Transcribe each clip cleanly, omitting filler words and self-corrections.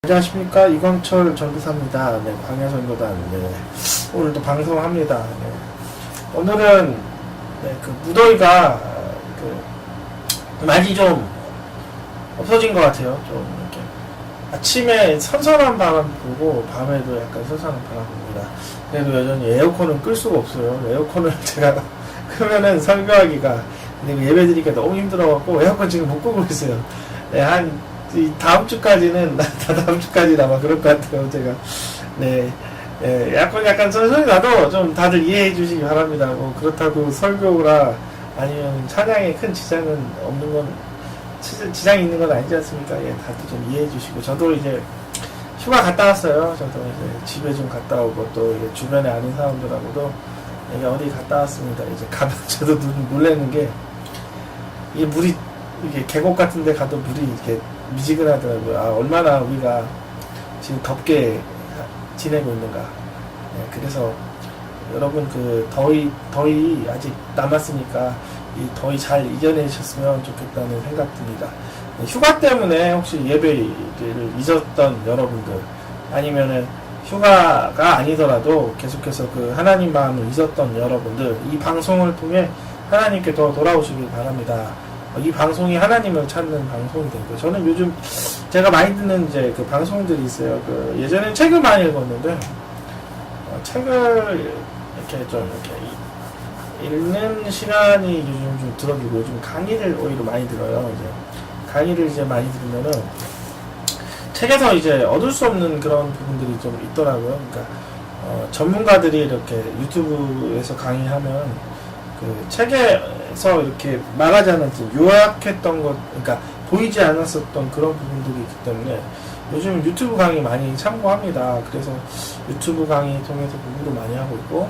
안녕하십니까, 이광철 전도사입니다. 네, 광야전도단. 네, 오늘도 방송합니다. 네. 오늘은 그 무더위가 많이 좀 없어진 것 같아요. 좀 이렇게 아침에 선선한 바람 불고 밤에도 약간 선선한 바람 붑니다. 그래도 여전히 에어컨은 끌 수가 없어요. 에어컨을 제가 끄면은 설교하기가, 그리고 예배드리기가 너무 힘들어갖고 에어컨 지금 못 끄고 있어요. 네, 다음 주까지는, 다음 주까지 아마 그럴 것 같아요, 제가. 네. 약간 소리 나도 좀 다들 이해해 주시기 바랍니다. 뭐, 그렇다고 설교라 아니면 찬양에 큰 지장은 없는 건, 지장이 있는 건 아니지 않습니까? 예, 다들 좀 이해해 주시고. 저도 이제 휴가 갔다 왔어요. 저도 이제 집에 좀 갔다 오고, 또 이제 주변에 아는 사람들하고도 이제 어디 갔다 왔습니다. 이제 가면 저도 놀라는 게, 이게 물이, 이게 계곡 같은 데 가도 물이 이렇게 미지근하더라고요. 아, 얼마나 우리가 지금 덥게 지내고 있는가. 네, 그래서 여러분 더위 아직 남았으니까 이 더위 잘 이겨내셨으면 좋겠다는 생각 듭니다. 네, 휴가 때문에 혹시 예배를 잊었던 여러분들, 아니면은 휴가가 아니더라도 계속해서 하나님 마음을 잊었던 여러분들, 이 방송을 통해 하나님께 더 돌아오시길 바랍니다. 이 방송이 하나님을 찾는 방송이 되고요. 저는 요즘 제가 많이 듣는 이제 방송들이 있어요. 예전엔 책을 많이 읽었는데, 책을 이렇게 좀 읽는 시간이 요즘 좀 줄어들고, 요즘 강의를 오히려 많이 들어요. 이제 강의를 이제 많이 들으면은 책에서 이제 얻을 수 없는 그런 부분들이 좀 있더라고요. 그러니까 전문가들이 이렇게 유튜브에서 강의하면 책에서 이렇게 말하지 않았지, 요약했던 것, 그러니까 보이지 않았었던 그런 부분들이 있기 때문에 요즘 유튜브 강의 많이 참고합니다. 그래서 유튜브 강의 통해서 공부도 많이 하고 있고,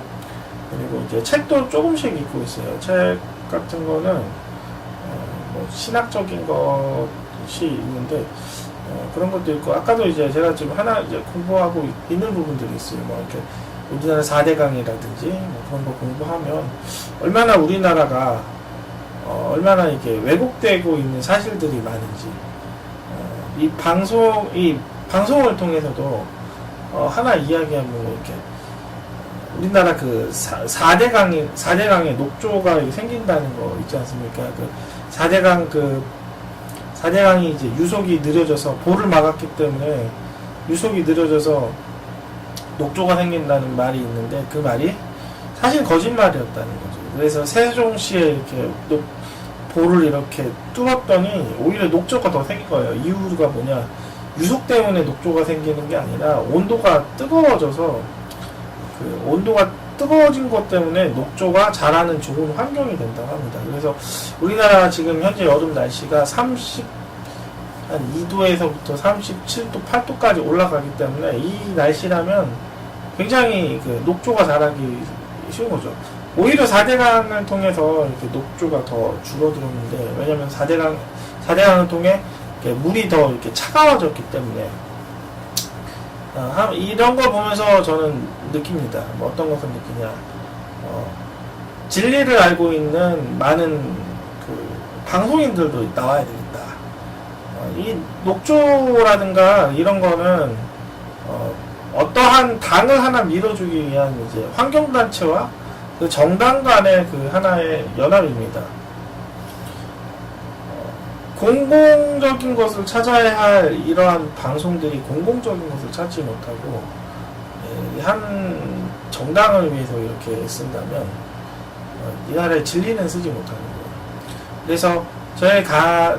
그리고 이제 책도 조금씩 읽고 있어요. 책 같은 거는 뭐 신학적인 것이 있는데 그런 것도 있고, 아까도 이제 제가 지금 하나 이제 공부하고 있는 부분들이 있어요. 뭐 이렇게 우리나라 4대강이라든지 뭐 그런 거 공부하면 얼마나 우리나라가 얼마나 이렇게 왜곡되고 있는 사실들이 많은지, 이 방송을 통해서도 하나 이야기하면 이렇게 우리나라 4대강의 녹조가 생긴다는 거 있지 않습니까? 4대강이 이제 유속이 느려져서, 보를 막았기 때문에 유속이 느려져서 녹조가 생긴다는 말이 있는데, 그 말이 사실 거짓말이었다는 거죠. 그래서 세종시에 이렇게 보를 이렇게 뚫었더니 오히려 녹조가 더 생긴 거예요. 이유가 뭐냐? 유속 때문에 녹조가 생기는 게 아니라 온도가 뜨거워져서, 온도가 뜨거워진 것 때문에 녹조가 자라는 좋은 환경이 된다고 합니다. 그래서 우리나라 지금 현재 여름 날씨가 한 2도에서부터 37도, 8도까지 올라가기 때문에 이 날씨라면 굉장히 녹조가 자라기 쉬운 거죠. 오히려 4대강을 통해서 이렇게 녹조가 더 줄어들었는데, 왜냐면 4대강을 통해 물이 더 이렇게 차가워졌기 때문에, 이런 걸 보면서 저는 느낍니다. 뭐 어떤 것을 느끼냐. 진리를 알고 있는 많은 방송인들도 나와야 되겠다. 이 녹조라든가 이런 거는 어떠한 당을 하나 밀어주기 위한 이제 환경단체와 정당 간의 하나의 연합입니다. 공공적인 것을 찾아야 할 이러한 방송들이 공공적인 것을 찾지 못하고 한 정당을 위해서 이렇게 쓴다면 이 나라의 진리는 쓰지 못하는 거예요. 그래서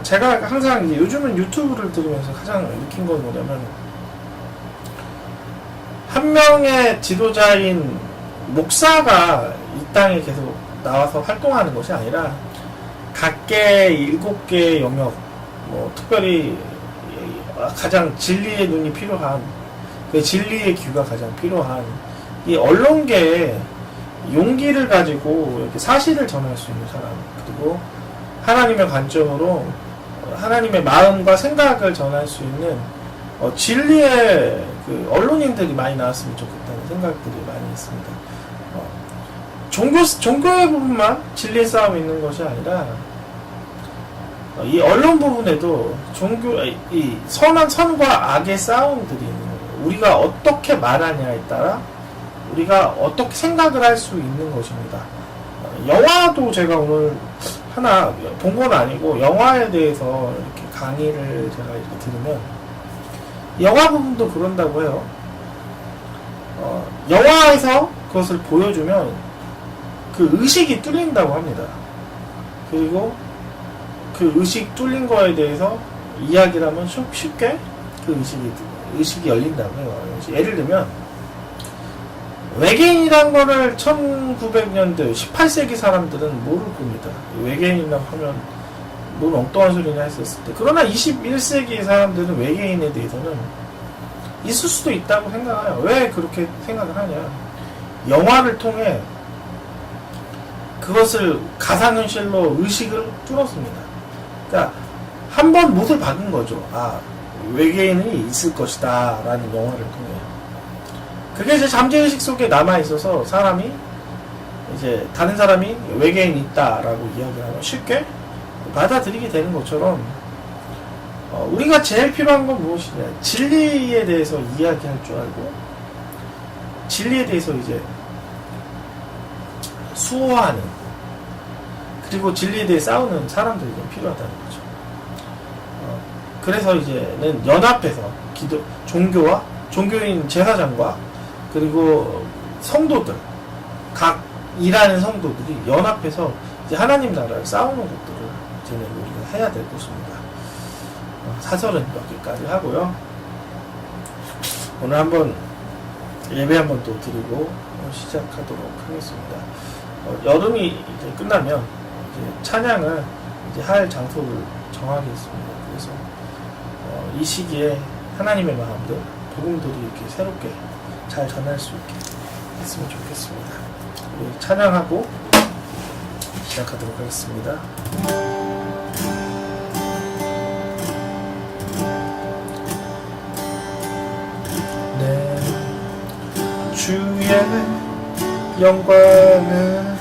제가 항상 이제 요즘은 유튜브를 들으면서 가장 느낀 건 뭐냐면, 한 명의 지도자인 목사가 이 땅에 계속 나와서 활동하는 것이 아니라 각계 7개의 영역, 뭐 특별히 가장 진리의 눈이 필요한, 진리의 귀가 가장 필요한 이 언론계에 용기를 가지고 이렇게 사실을 전할 수 있는 사람, 그리고 하나님의 관점으로 하나님의 마음과 생각을 전할 수 있는 진리의 언론인들이 많이 나왔으면 좋겠다는 생각들이 많이 있습니다. 종교의 부분만 진리의 싸움이 있는 것이 아니라 이 언론 부분에도 이 선과 악의 싸움들이 있는 거예요. 우리가 어떻게 말하냐에 따라 우리가 어떻게 생각을 할 수 있는 것입니다. 영화도 제가 오늘 하나 본 건 아니고 영화에 대해서 이렇게 강의를 제가 이렇게 들으면 영화 부분도 그런다고 해요. 영화에서 그것을 보여주면 그 의식이 뚫린다고 합니다. 그리고 그 의식 뚫린 거에 대해서 이야기를 하면 쉽게 그 의식이 열린다고 해요. 예를 들면 외계인이란 거를 1900년대 18세기 사람들은 모를 겁니다. 외계인이라고 하면 뭔 엉뚱한 소리냐 했었을 때, 그러나 21세기 사람들은 외계인에 대해서는 있을 수도 있다고 생각해요. 왜 그렇게 생각을 하냐, 영화를 통해 그것을 가상현실로 의식을 뚫었습니다. 그러니까 한 번 못을 박은 거죠. 외계인이 있을 것이다 라는 영화를 통해. 그게 이제 잠재의식 속에 남아있어서 사람이 이제 다른 사람이 외계인이 있다라고 이야기를 하면 쉽게 받아들이게 되는 것처럼, 우리가 제일 필요한 건 무엇이냐, 진리에 대해서 이야기할 줄 알고 진리에 대해서 이제 수호하는, 그리고 진리에 대해 싸우는 사람들이 필요하다는 거죠. 그래서 이제는 연합해서 종교인 제사장과 그리고 성도들, 각 일하는 성도들이 연합해서 이제 하나님 나라를 싸우는 것들을 이제는 우리가 해야 될 것입니다. 사설은 여기까지 하고요. 오늘 한번 예배 한번 또 드리고 시작하도록 하겠습니다. 여름이 이제 끝나면 이제 찬양을 이제 할 장소를 정하겠습니다. 그래서 이 시기에 하나님의 마음들, 복음들이 이렇게 새롭게 잘 전할 수 있게 했으면 좋겠습니다. 우리 찬양하고 시작하도록 하겠습니다. 내 주의 영광을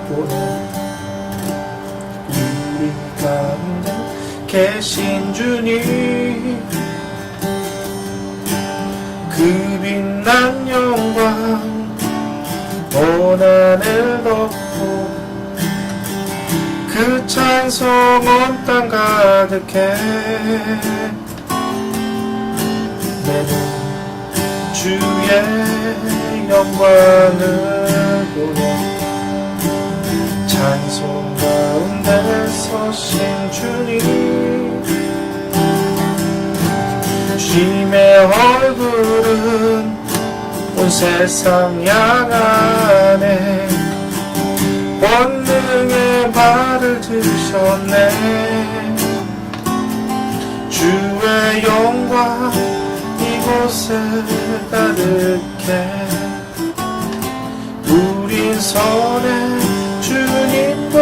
보내 우리 가운데 계신 주님, 그 빛난 영광 온 하늘 덮고 그 찬송 온 땅 가득해. 내는 주의 영광을 보내 찬송 가운데 서신 주님, 주님의 얼굴은 온 세상 향하네. 권능의 발을 드셨네. 주의 영광 이곳에 가득해. 우린 선해 주님과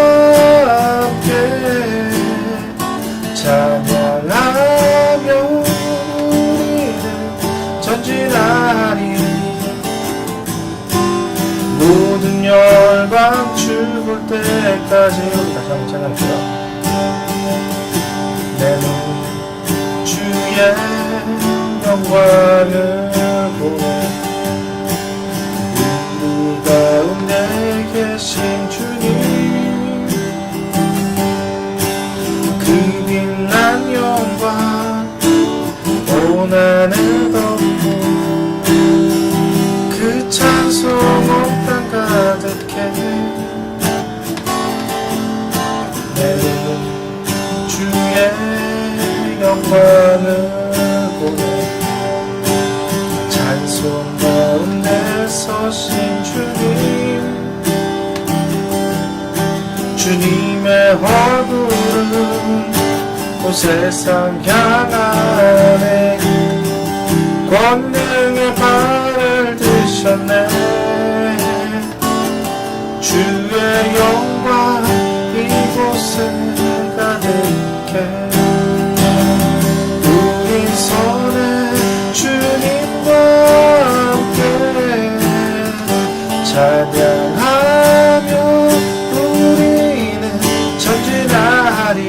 함께 찬양하며 우리는 전진하리. 모든 열방 죽을 때까지. 우리 다시 한번 찬양할게요. 내 눈 주의 영광을 보내 우리 가운데 계신 주님, 그 빛난 영광 온 하늘 덮고 그 찬송 온 땅 가득해. 내는 주의 영광을 보내 찬송 가운데 서신 주님, 주님의 얼굴은 온 세상 향하네. 권능의 발을 드셨네. 주의 영광 이곳에 가득해. 우리 손에 주님과 함께 찬양하며 우리는 전진하리.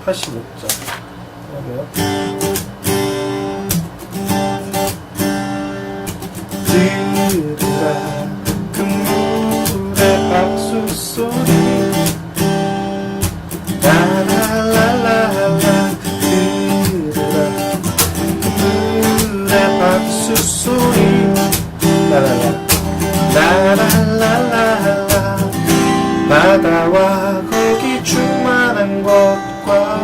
85점. 그러게요. 들으라 금물의 박수 소리 라라라라라 들으라 금물의 박수 소리 라라라라라라 바다와 거기 충만한 곳과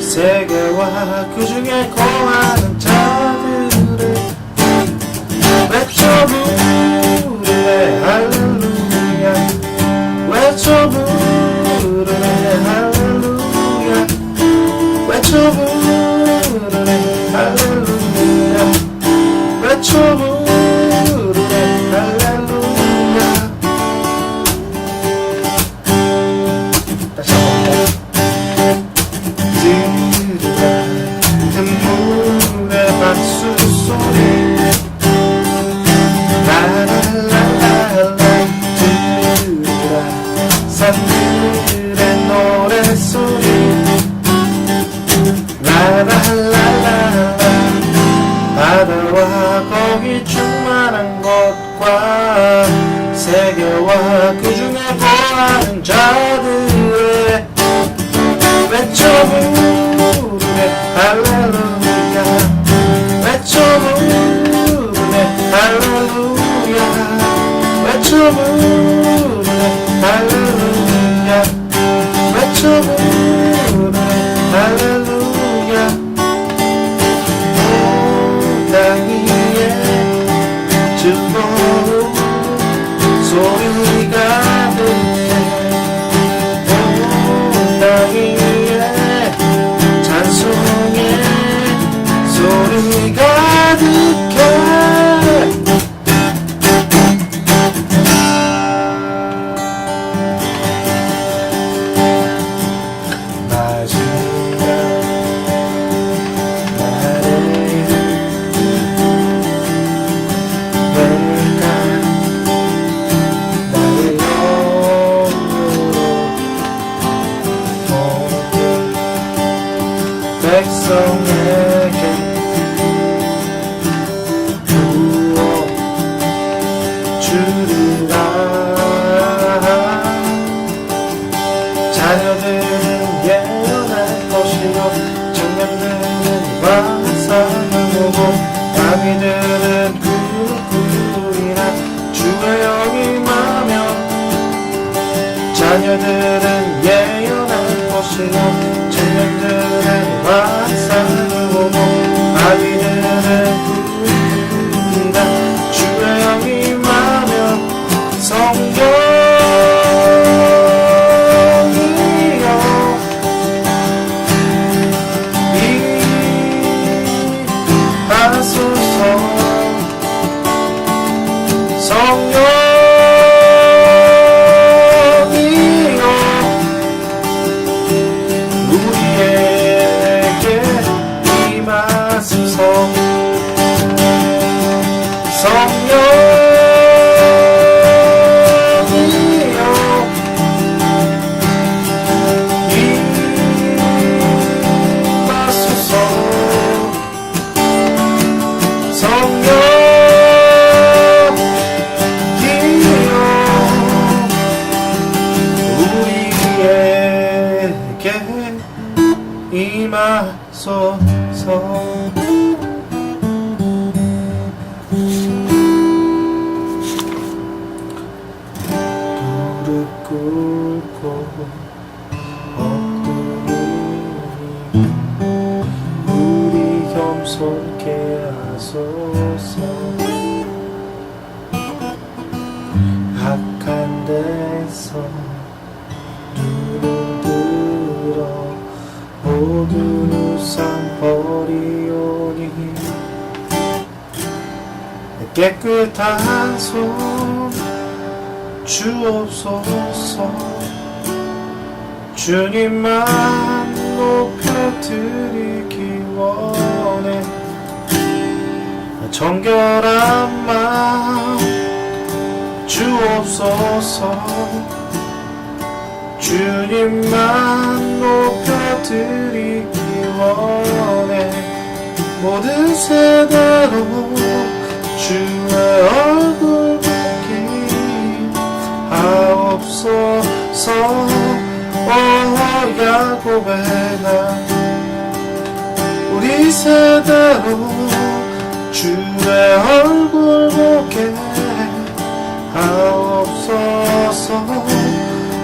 세계와 그 중에 거하는 자들을 외쳐 부르네 할렐루야 외쳐 부르네 할렐루야 외쳐 부르네 할렐루야 외쳐 부르네 할렐루야 다시 한번 들으라 샘물의 박수 소리 라라라라라 들으라 산들의 노래소리 라라라라라 바다와 거기 충만한 곳과 세계와 그 중에 거하는 자들의 외쳐 부르네 할렐루야 외쳐 부르네 할렐루야 외쳐 부르네 할렐루야 외쳐 부르네 할렐루야 온 땅 위에 즐거운 소리가 들려 온 땅 위에 찬송의 소리가 가득해 마지막 날에 내가 나의 영으로 모든 백성에게 주리라 자녀들은 예언할 것이요 청년들은 환상을 보고 아기들은 꿈꾸리라 주의 영이 임하며 자녀들은 예언할 것이요 청년들은 환상을 보고 아기들은 꿈꾸리라 주의 영이 임하며 성경이여 임하소서 성령이여 우리에게 임하소서 성령이여 임하소서 성령이여 우리에게 임하소서 무릎 꿇고 엎드리니 우리 겸손케 하소서 악한 데서 눈을 들어 모든 우상 버리오니 깨끗한 손 주옵소서 주님만 높여드리기 원해 정결한 마음 주옵소서 주님만 높여드리기 원해. 모든 세대로 주의 얼굴 보기 하옵소서. 오 야곱의 나 우리 세대로 주의 얼굴 보게 하옵소서.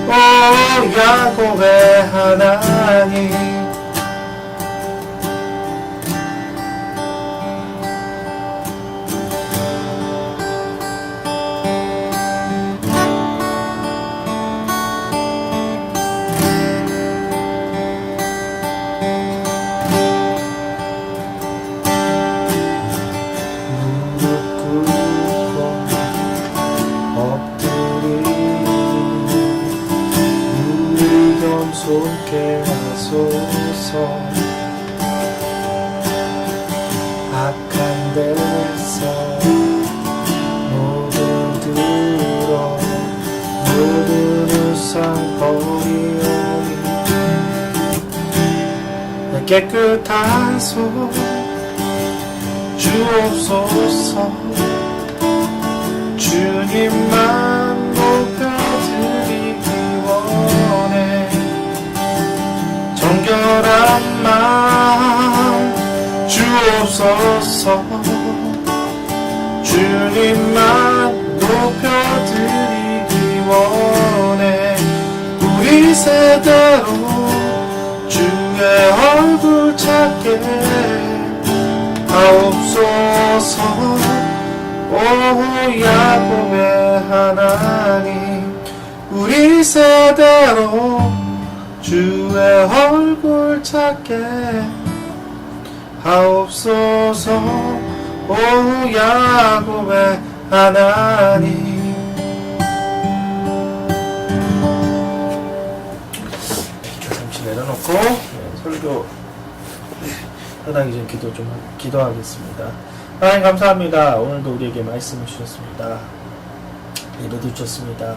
오 야곱의 하나님 손께 하소서. 악한 데서 모두 들어 모든 우상 버리오니 깨끗한 손 주옵소서. 주님만 높여드리기 원해. 정결한 마음 주옵소서. 주님만 높여드리기 원해. 우리 세대로 주의 얼굴 찾게 하옵소서. 오 야곱의 하나님 우리 세대로 주의 얼굴 찾게 하옵소서. 오 야곱의 하나님. 잠시 내려놓고 설교 하나님 좀 기도하겠습니다. 하나님 감사합니다. 오늘도 우리에게 말씀을 주셨습니다. 예배도 주셨습니다.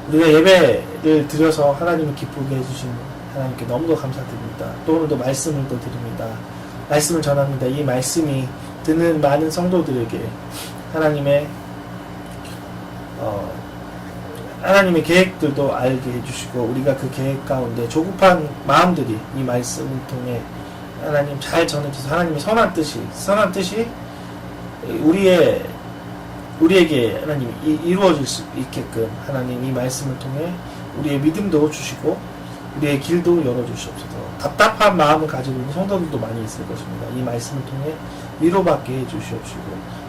우리가 예배를 드려서 하나님을 기쁘게 해주신 하나님께 너무도 감사드립니다. 또 오늘도 말씀을 또 드립니다. 말씀을 전합니다. 이 말씀이 듣는 많은 성도들에게 하나님의 계획들도 알게 해주시고 우리가 그 계획 가운데 조급한 마음들이 이 말씀을 통해 하나님 잘 전해져서 하나님의 선한 뜻이 우리에게 하나님 이루어질 수 있게끔 하나님 이 말씀을 통해 우리의 믿음도 주시고 우리의 길도 열어주시옵소서. 답답한 마음을 가지고 있는 성도들도 많이 있을 것입니다. 이 말씀을 통해 위로받게 해주시옵시고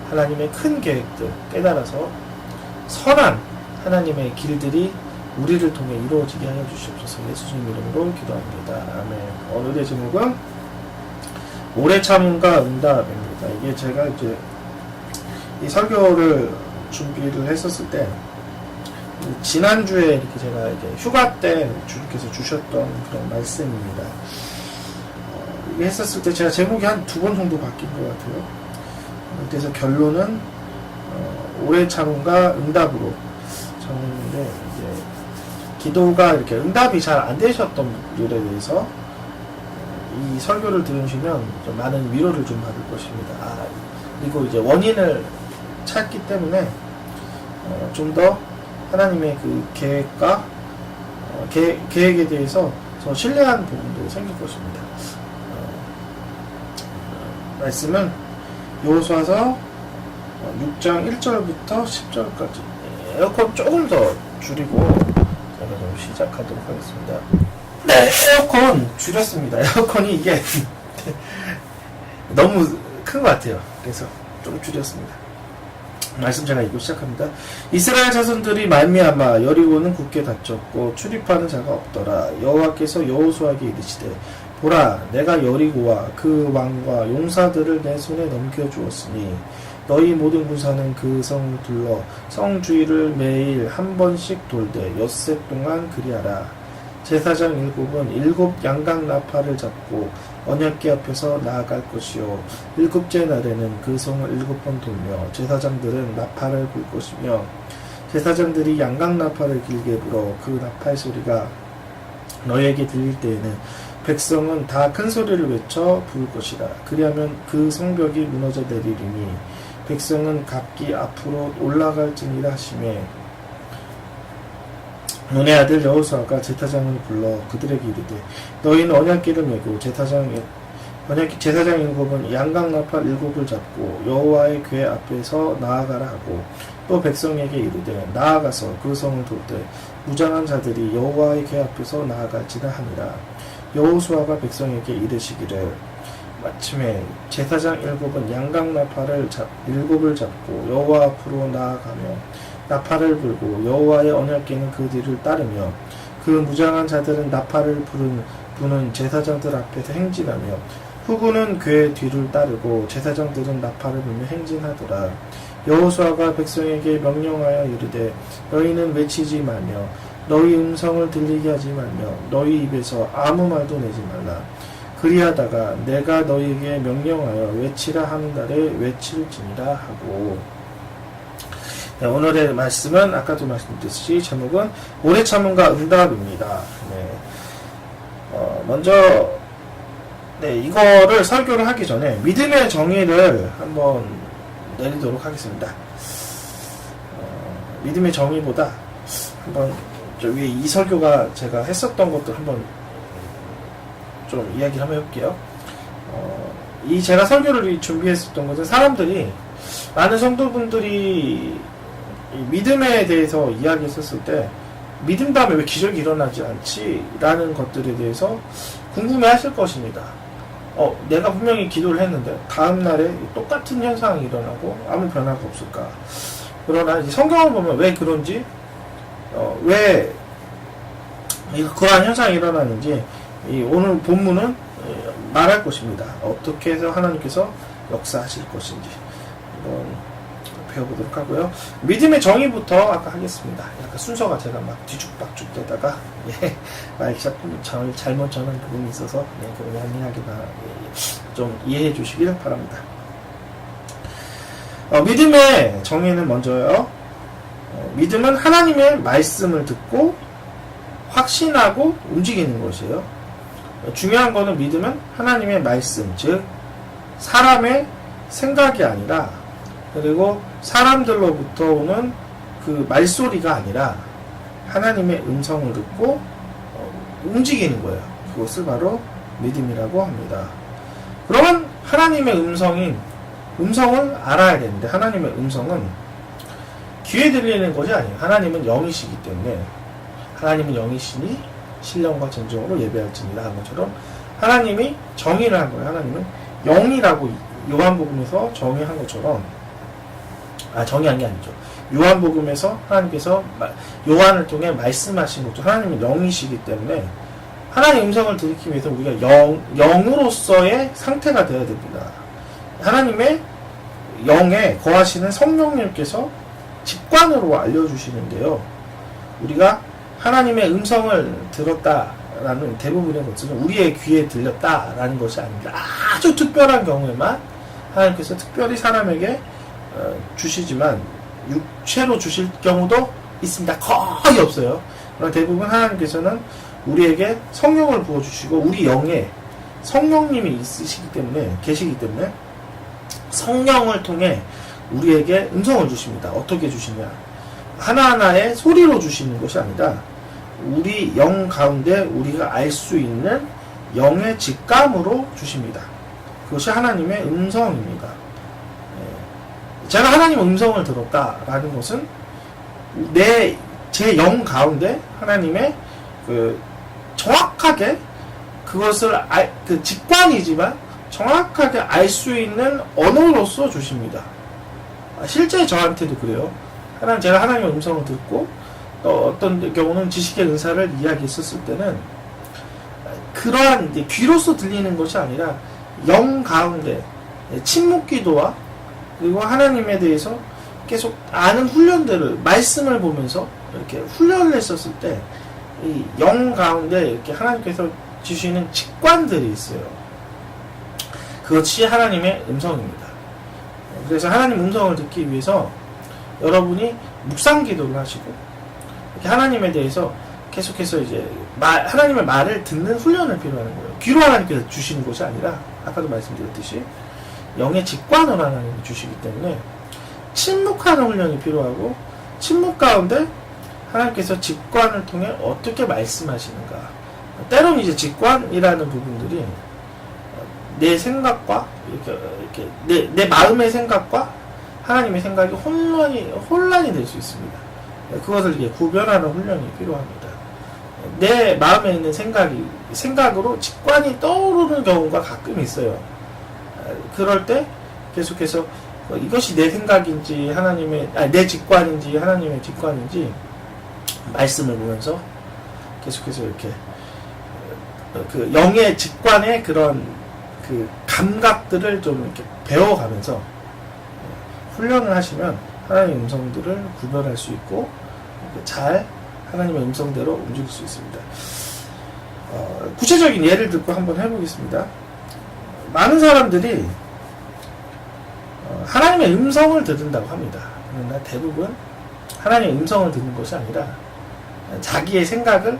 하나님의 큰 계획들 깨달아서 선한 하나님의 길들이 우리를 통해 이루어지게 하여 주시옵소서. 예수님 이름으로 기도합니다. 아멘. 오늘의 제목은 오래 참음과 응답입니다. 이게 제가 이제 이 설교를 준비를 했었을 때 지난주에 이렇게 제가 이제 휴가 때 주님께서 주셨던 그런 말씀입니다. 이게 했었을 때 제가 제목이 한 2번 정도 바뀐 것 같아요. 그래서 결론은 오래 참음과 응답으로 정했는데 이제 기도가 이렇게 응답이 잘 안 되셨던 분들에 대해서 이 설교를 들으시면 좀 많은 위로를 좀 받을 것입니다. 그리고 이제 원인을 찾기 때문에 좀 더 하나님의 그 계획과 계획에 대해서 더 신뢰하는 부분도 생길 것입니다. 말씀은 여호수아서 6장 1절부터 10절까지 에어컨 조금 더 줄이고 제가 좀 시작하도록 하겠습니다. 네, 에어컨 줄였습니다. 에어컨이 이게 너무 큰 것 같아요. 그래서 좀 줄였습니다. 말씀 제가 읽고 시작합니다. 이스라엘 자손들이 말미암아 여리고는 굳게 닫혔고 출입하는 자가 없더라. 여호와께서 여호수아에게 이르시되 보라, 내가 여리고와 그 왕과 용사들을 내 손에 넘겨주었으니 너희 모든 군사는 그 성을 둘러 성 주위를 매일 한 번씩 돌되 엿새 동안 그리하라. 제사장 7은 7 양각 나팔을 잡고 언약궤 앞에서 나아갈 것이요 7째 날에는 그 성을 7번 돌며 제사장들은 나팔을 불 것이며 제사장들이 양각나팔을 길게 불어 그 나팔 소리가 너희에게 들릴 때에는 백성은 다 큰 소리를 외쳐 부를 것이라. 그리하면 그 성벽이 무너져 내리리니 백성은 각기 앞으로 올라갈지니라 하시매 눈의 아들 여호수아가 제사장을 불러 그들에게 이르되 너희는 언약궤를 메고 제사장 일곱은 양각나팔 일곱을 잡고 여호와의 궤 앞에서 나아가라 하고 또 백성에게 이르되 나아가서 그 성을 돌되 무장한 자들이 여호와의 궤 앞에서 나아갈지라 하니라. 여호수아가 백성에게 이르시기를 마침에 제사장 일곱은 양각나팔을 일곱을 잡고 여호와 앞으로 나아가며 나팔을 불고 여호와의 언약궤는 그 뒤를 따르며 그 무장한 자들은 나팔을 부는 제사장들 앞에서 행진하며 후군은 궤 뒤를 따르고 제사장들은 나팔을 불며 행진하더라. 여호수아가 백성에게 명령하여 이르되 너희는 외치지 말며 너희 음성을 들리게 하지 말며 너희 입에서 아무 말도 내지 말라. 그리하다가 내가 너희에게 명령하여 외치라 하는 날에 외칠지니라 하고. 네, 오늘의 말씀은 아까도 말씀드렸듯이 제목은 오래 참음과 응답입니다. 네. 먼저 이거를 설교를 하기 전에 믿음의 정의를 한번 내리도록 하겠습니다. 믿음의 정의보다 한번 저 위에 이 설교가 제가 했었던 것도 한번 좀 이야기를 한번 해볼게요. 이 제가 설교를 준비했었던 것은 사람들이 많은 성도분들이 이 믿음에 대해서 이야기했었을 때 믿음 다음에 왜 기적이 일어나지 않지? 라는 것들에 대해서 궁금해 하실 것입니다. 내가 분명히 기도를 했는데 다음날에 똑같은 현상이 일어나고 아무 변화가 없을까? 그러나 이제 성경을 보면 왜 그런지 왜 그러한 현상이 일어나는지 오늘 본문은 말할 것입니다. 어떻게 해서 하나님께서 역사하실 것인지 한번 배워보도록 하고요. 믿음의 정의부터 아까 하겠습니다. 약간 순서가 제가 막 뒤죽박죽 되다가 말 자꾸 잘못 전한 부분이 있어서 그걸 양해하게 좀 이해해 주시길 바랍니다. 믿음의 정의는 먼저요. 믿음은 하나님의 말씀을 듣고 확신하고 움직이는 것이에요. 중요한 거는 믿음은 하나님의 말씀, 즉 사람의 생각이 아니라 그리고 사람들로부터 오는 그 말소리가 아니라 하나님의 음성을 듣고 움직이는 거예요. 그것을 바로 믿음이라고 합니다. 그러면 하나님의 음성을 알아야 되는데 하나님의 음성은 귀에 들리는 것이 아니에요. 하나님은 영이시기 때문에 하나님은 영이시니 신령과 진정으로 예배할지니라 한 것처럼 하나님이 정의를 한 거예요. 하나님은 영이라고 요한복음에서 정의한 것처럼 정의한 게 아니죠. 요한복음에서 하나님께서 요한을 통해 말씀하신 것도 하나님은 영이시기 때문에 하나님의 음성을 듣기 위해서 우리가 영으로서의 상태가 되어야 됩니다. 하나님의 영에 거하시는 성령님께서 직관으로 알려주시는데요. 우리가 하나님의 음성을 들었다라는 대부분의 것들은 우리의 귀에 들렸다라는 것이 아닙니다. 아주 특별한 경우에만 하나님께서 특별히 사람에게 주시지만 육체로 주실 경우도 있습니다. 거의 없어요. 그러나 대부분 하나님께서는 우리에게 성령을 부어주시고 우리 영에 성령님이 계시기 때문에 성령을 통해 우리에게 음성을 주십니다. 어떻게 주시냐? 하나하나의 소리로 주시는 것이 아니라 우리 영 가운데 우리가 알 수 있는 영의 직감으로 주십니다. 그것이 하나님의 음성입니다. 제가 하나님의 음성을 들었다라는 것은 제 영 가운데 하나님의 정확하게 그것을 직관이지만 정확하게 알 수 있는 언어로서 주십니다. 실제 저한테도 그래요. 제가 하나님의 음성을 듣고 어떤 경우는 지식의 은사를 이야기했었을 때는 그러한 귀로서 들리는 것이 아니라 영 가운데 침묵 기도와 그리고 하나님에 대해서 계속 아는 훈련들을 말씀을 보면서 이렇게 훈련을 했었을 때 이 영 가운데 이렇게 하나님께서 주시는 직관들이 있어요. 그것이 하나님의 음성입니다. 그래서 하나님 음성을 듣기 위해서 여러분이 묵상 기도를 하시고 이렇게 하나님에 대해서 계속해서 이제 하나님의 말을 듣는 훈련을 필요하는 거예요. 귀로 하나님께서 주시는 것이 아니라 아까도 말씀드렸듯이 영의 직관을 하나님이 주시기 때문에 침묵하는 훈련이 필요하고 침묵 가운데 하나님께서 직관을 통해 어떻게 말씀하시는가. 때로는 이제 직관이라는 부분들이 내 생각과 이렇게 내 마음의 생각과 하나님의 생각이 혼란이 될 수 있습니다. 그것을 이게 구별하는 훈련이 필요합니다. 내 마음에 있는 생각으로 직관이 떠오르는 경우가 가끔 있어요. 그럴 때 계속해서 이것이 내 생각인지 내 직관인지 하나님의 직관인지 말씀을 보면서 계속해서 이렇게 그 영의 직관의 그런 그 감각들을 좀 이렇게 배워가면서 훈련을 하시면 하나님의 음성들을 구별할 수 있고 잘 하나님의 음성대로 움직일 수 있습니다. 구체적인 예를 듣고 한번 해보겠습니다. 많은 사람들이 하나님의 음성을 들은다고 합니다. 그러나 대부분 하나님의 음성을 듣는 것이 아니라 자기의 생각을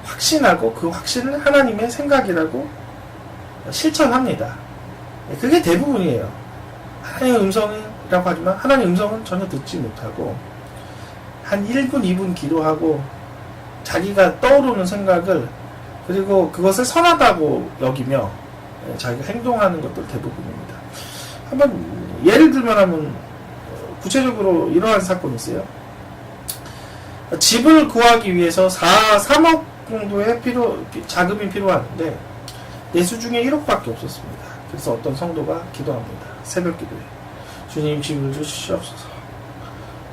확신하고 그 확신을 하나님의 생각이라고 실천합니다. 그게 대부분이에요. 하나님의 음성이라고 하지만 하나님의 음성은 전혀 듣지 못하고 한 1분, 2분 기도하고 자기가 떠오르는 생각을 그리고 그것을 선하다고 여기며 자기가 행동하는 것들 대부분입니다. 한번 예를 들면 하면 구체적으로 이러한 사건이 있어요. 집을 구하기 위해서 3억 정도의 자금이 필요하는데 내수 중에 1억밖에 없었습니다. 그래서 어떤 성도가 기도합니다. 새벽 기도에 주님 집을 주시옵소서,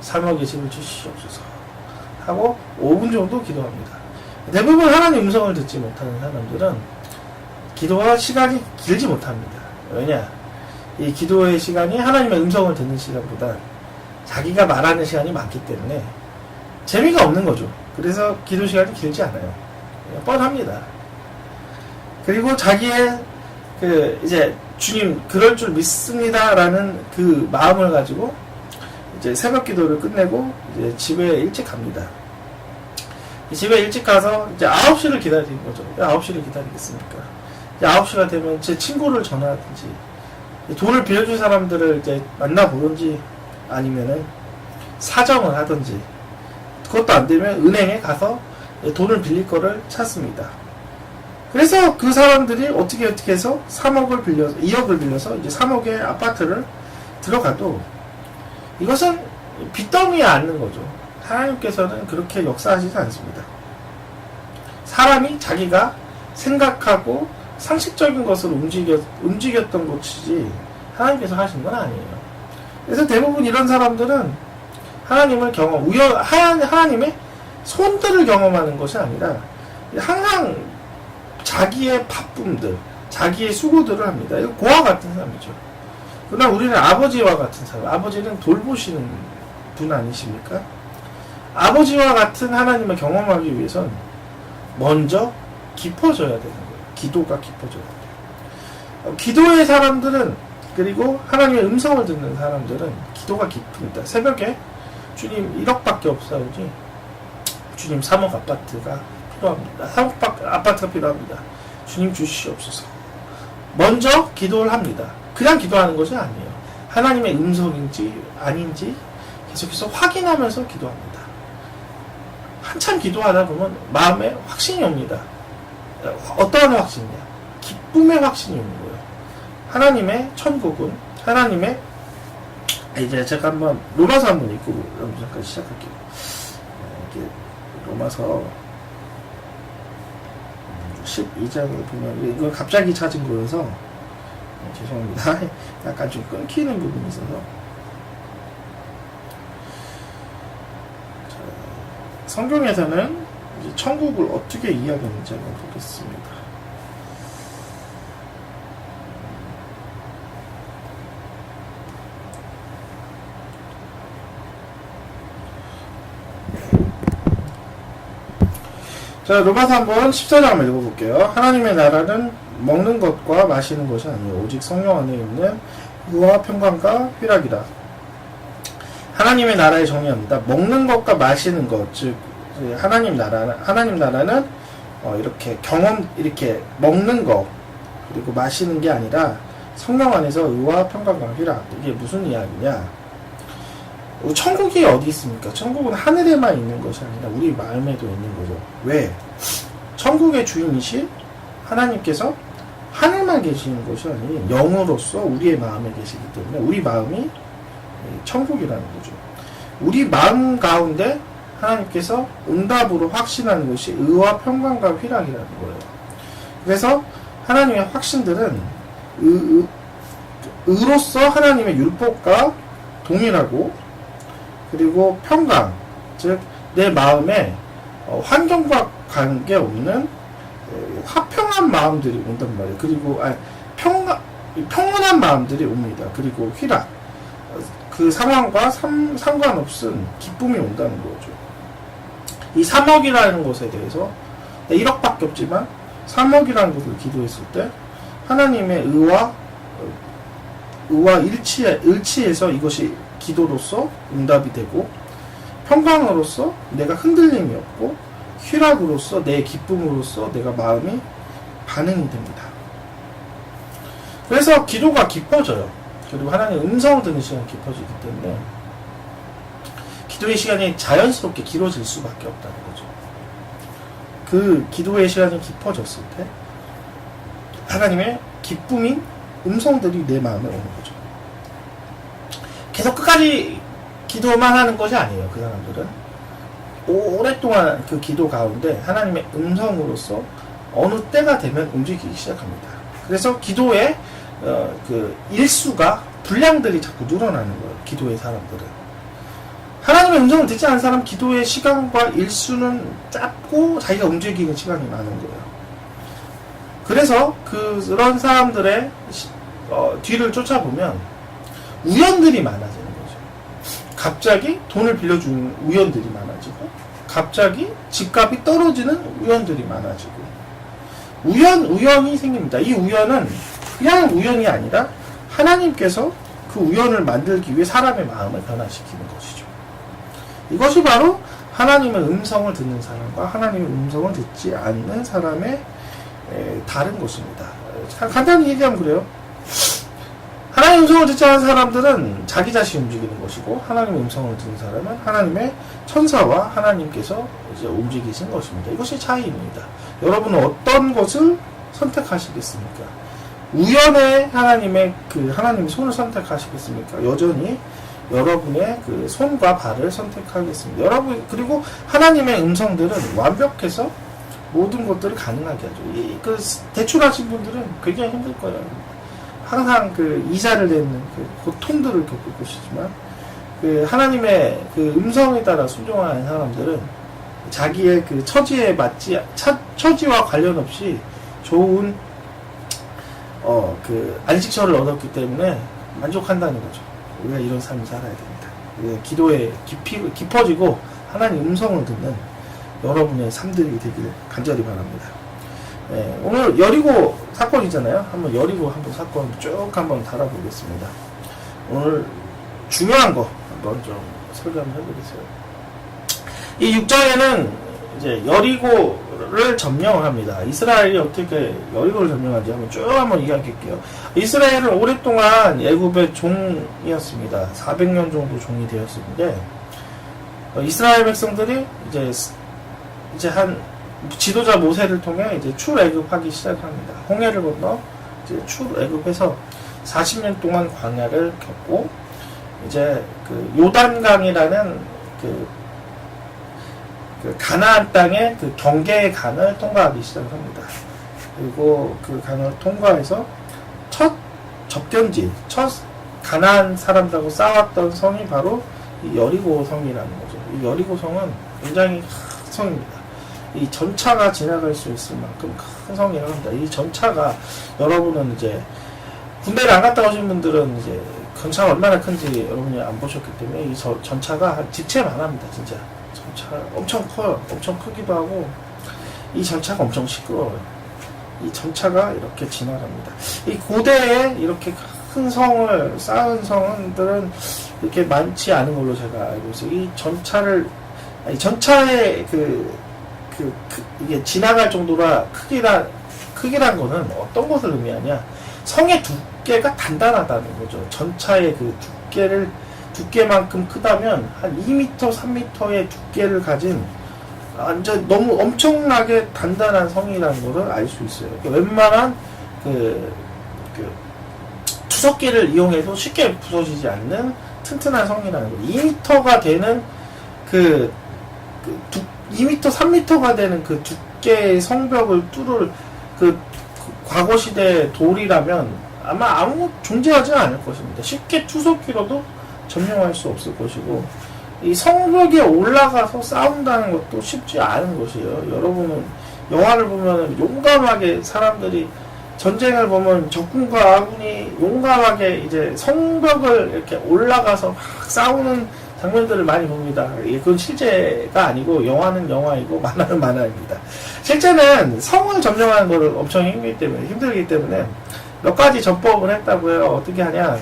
3억의 집을 주시옵소서 하고 5분 정도 기도합니다. 대부분 하나님 음성을 듣지 못하는 사람들은 기도와 시간이 길지 못합니다. 왜냐? 이 기도의 시간이 하나님의 음성을 듣는 시간보다 자기가 말하는 시간이 많기 때문에 재미가 없는 거죠. 그래서 기도 시간이 길지 않아요. 뻔합니다. 그리고 자기의 이제 주님 그럴 줄 믿습니다라는 그 마음을 가지고 이제 새벽 기도를 끝내고 이제 집에 일찍 갑니다. 집에 일찍 가서 이제 9시를 기다리는 거죠. 9시를 기다리겠습니까? 이제 9시가 되면 제 친구를 전화하든지 돈을 빌려줄 사람들을 이제 만나보든지 아니면은 사정을 하든지 그것도 안 되면 은행에 가서 돈을 빌릴 거를 찾습니다. 그래서 그 사람들이 어떻게 해서 2억을 빌려서 이제 3억의 아파트를 들어가도 이것은 빚더미에 앉는 거죠. 하나님께서는 그렇게 역사하시지 않습니다. 사람이 자기가 생각하고 상식적인 것으로 움직였던 것이지 하나님께서 하신 건 아니에요. 그래서 대부분 이런 사람들은 하나님을 하나님의 손들을 경험하는 것이 아니라 항상 자기의 바쁨들, 자기의 수고들을 합니다. 이거 고아 같은 사람이죠. 그러나 우리는 아버지와 같은 사람, 아버지는 돌보시는 분 아니십니까? 아버지와 같은 하나님을 경험하기 위해선 먼저 깊어져야 되는 거예요. 기도가 깊어져야 돼요. 기도의 사람들은 그리고 하나님의 음성을 듣는 사람들은 기도가 깊습니다. 새벽에 주님 1억밖에 없사오지 주님 3억 아파트가 필요합니다. 3억 아파트가 필요합니다. 주님 주시옵소서. 먼저 기도를 합니다. 그냥 기도하는 것이 아니에요. 하나님의 음성인지 아닌지 계속해서 확인하면서 기도합니다. 한참 기도하다 보면 마음에 확신이 옵니다. 어떠한 확신이냐? 기쁨의 확신이 오는 거예요. 하나님의 천국은 하나님의 이제 제가 한번 로마서 한번 읽고 잠깐 시작할게요. 이게 로마서 12장을 보면 이거 갑자기 찾은 거여서 죄송합니다. 약간 좀 끊기는 부분이 있어서 성경에서는 이제 천국을 어떻게 이야기하는지 한번 보겠습니다. 자, 로마서 한번 14장 한번 읽어볼게요. 하나님의 나라는 먹는 것과 마시는 것이 아니요 오직 성령 안에 있는 의와 평강과 희락이라. 하나님의 나라의 정의합니다. 먹는 것과 마시는 것, 즉 하나님 나라는 이렇게 이렇게 먹는 것 그리고 마시는 게 아니라 성령 안에서 의와 평강과 희락. 이게 무슨 이야기냐? 천국이 어디 있습니까? 천국은 하늘에만 있는 것이 아니라 우리 마음에도 있는 거죠. 왜? 천국의 주인이신 하나님께서 하늘만 계시는 것이 아닌 영으로서 우리의 마음에 계시기 때문에 우리 마음이 천국이라는 거죠. 우리 마음 가운데 하나님께서 응답으로 확신하는 것이 의와 평강과 희락이라는 거예요. 그래서 하나님의 확신들은 의로서 하나님의 율법과 동일하고 그리고 평강, 즉 내 마음에 환경과 관계없는 화평한 마음들이 온단 말이에요. 그리고 평온한 마음들이 옵니다. 그리고 희락, 그 상황과 상관없은 기쁨이 온다는 거죠. 이 3억이라는 것에 대해서 1억밖에 없지만 3억이라는 것을 기도했을 때 하나님의 의와 일치해서 이것이 기도로서 응답이 되고 평강으로서 내가 흔들림이 없고 희락으로서 내 기쁨으로서 내가 마음이 반응이 됩니다. 그래서 기도가 깊어져요. 그리고 하나님의 음성을 듣는 시간이 깊어지기 때문에 기도의 시간이 자연스럽게 길어질 수밖에 없다는 거죠. 그 기도의 시간이 깊어졌을 때 하나님의 기쁨인 음성들이 내 마음에 오는 거죠. 계속 끝까지 기도만 하는 것이 아니에요. 그 사람들은 오랫동안 그 기도 가운데 하나님의 음성으로서 어느 때가 되면 움직이기 시작합니다. 그래서 기도의 그 일수가 분량들이 자꾸 늘어나는 거예요. 기도의 사람들은 하나님의 음성을 듣지 않은 사람 기도의 시간과 일수는 짧고 자기가 움직이는 시간이 많은 거예요. 그래서 그런 사람들의 뒤를 쫓아보면 우연들이 많아지는 거죠. 갑자기 돈을 빌려주는 우연들이 많아지고 갑자기 집값이 떨어지는 우연들이 많아지고 우연이 생깁니다. 이 우연은 그냥 우연이 아니라 하나님께서 그 우연을 만들기 위해 사람의 마음을 변화시키는 것이죠. 이것이 바로 하나님의 음성을 듣는 사람과 하나님의 음성을 듣지 않는 사람의 다른 것입니다. 간단히 얘기하면 그래요. 하나님의 음성을 듣지 않은 사람들은 자기 자신이 움직이는 것이고 하나님의 음성을 듣는 사람은 하나님의 천사와 하나님께서 이제 움직이신 것입니다. 이것이 차이입니다. 여러분은 어떤 것을 선택하시겠습니까? 우연의 하나님의 손을 선택하시겠습니까? 여전히 여러분의 그 손과 발을 선택하겠습니다. 여러분, 그리고 하나님의 음성들은 완벽해서 모든 것들을 가능하게 하죠. 그 대출하신 분들은 굉장히 힘들 거예요. 항상 그 이자를 내는 그 고통들을 겪을 것이지만 그 하나님의 그 음성에 따라 순종하는 사람들은 자기의 그 처지와 관련 없이 좋은 그 안식처를 얻었기 때문에 만족한다는 거죠. 우리가 이런 삶을 살아야 됩니다. 기도에 깊어지고 하나님 음성을 듣는 여러분의 삶들이 되길 간절히 바랍니다. 오늘 여리고 사건이잖아요. 한번 여리고 사건 쭉 한번 달아보겠습니다. 오늘 중요한 거 한번 좀 설교 한번 해보겠어요. 이 6장에는 이제 여리고를 점령합니다. 이스라엘이 어떻게 여리고를 점령하는지 한번 이야기할게요. 이스라엘은 오랫동안 애굽의 종이었습니다. 400년 정도 종이 되었는데 이스라엘 백성들이 이제 한 지도자 모세를 통해 이제 출애굽하기 시작합니다. 홍해를 건너 이제 출애굽해서 40년 동안 광야를 겪고 이제 그 요단강이라는 그 가나안 땅의 그 경계의 강을 통과하기 시작합니다. 그리고 그 강을 통과해서 첫 가나안 사람들하고 싸웠던 성이 바로 이 여리고 성이라는 거죠. 이 여리고 성은 굉장히 큰 성입니다. 이 전차가 지나갈 수 있을 만큼 큰 성이라고 합니다. 이 전차가 여러분은 이제 군대를 안 갔다 오신 분들은 이제 전차가 얼마나 큰지 여러분이 안 보셨기 때문에 이 전차가 한 집채만 합니다. 진짜 전차 엄청 커요. 엄청 크기도 하고 이 전차가 엄청 시끄러워요. 이 전차가 이렇게 지나갑니다. 이 고대에 이렇게 큰 성을 쌓은 성들은 그렇게 많지 않은 걸로 제가 알고 있어요. 전차의 이게 지나갈 정도라 크기란 거는 어떤 것을 의미하냐. 성의 두께가 단단하다는 거죠. 전차의 그 두께만큼 크다면 한 2m, 3m의 두께를 가진 완전 너무 엄청나게 단단한 성이라는 거를 알 수 있어요. 웬만한 투석기를 이용해도 쉽게 부서지지 않는 튼튼한 성이라는 거예요. 2m가 되는 2m, 3m가 되는 그 두께의 성벽을 뚫을 과거 시대 돌이라면 아마 아무 존재하지 않을 것입니다. 쉽게 투석기로도 점령할 수 없을 것이고, 이 성벽에 올라가서 싸운다는 것도 쉽지 않은 것이에요. 여러분은 영화를 보면 용감하게 사람들이 전쟁을 보면 적군과 아군이 용감하게 이제 성벽을 이렇게 올라가서 막 싸우는 장면들을 많이 봅니다. 그건 실제가 아니고 영화는 영화이고 만화는 만화입니다. 실제는 성을 점령하는 것을 엄청 힘들기 때문에 몇 가지 전법을 했다고 해요. 어떻게 하냐.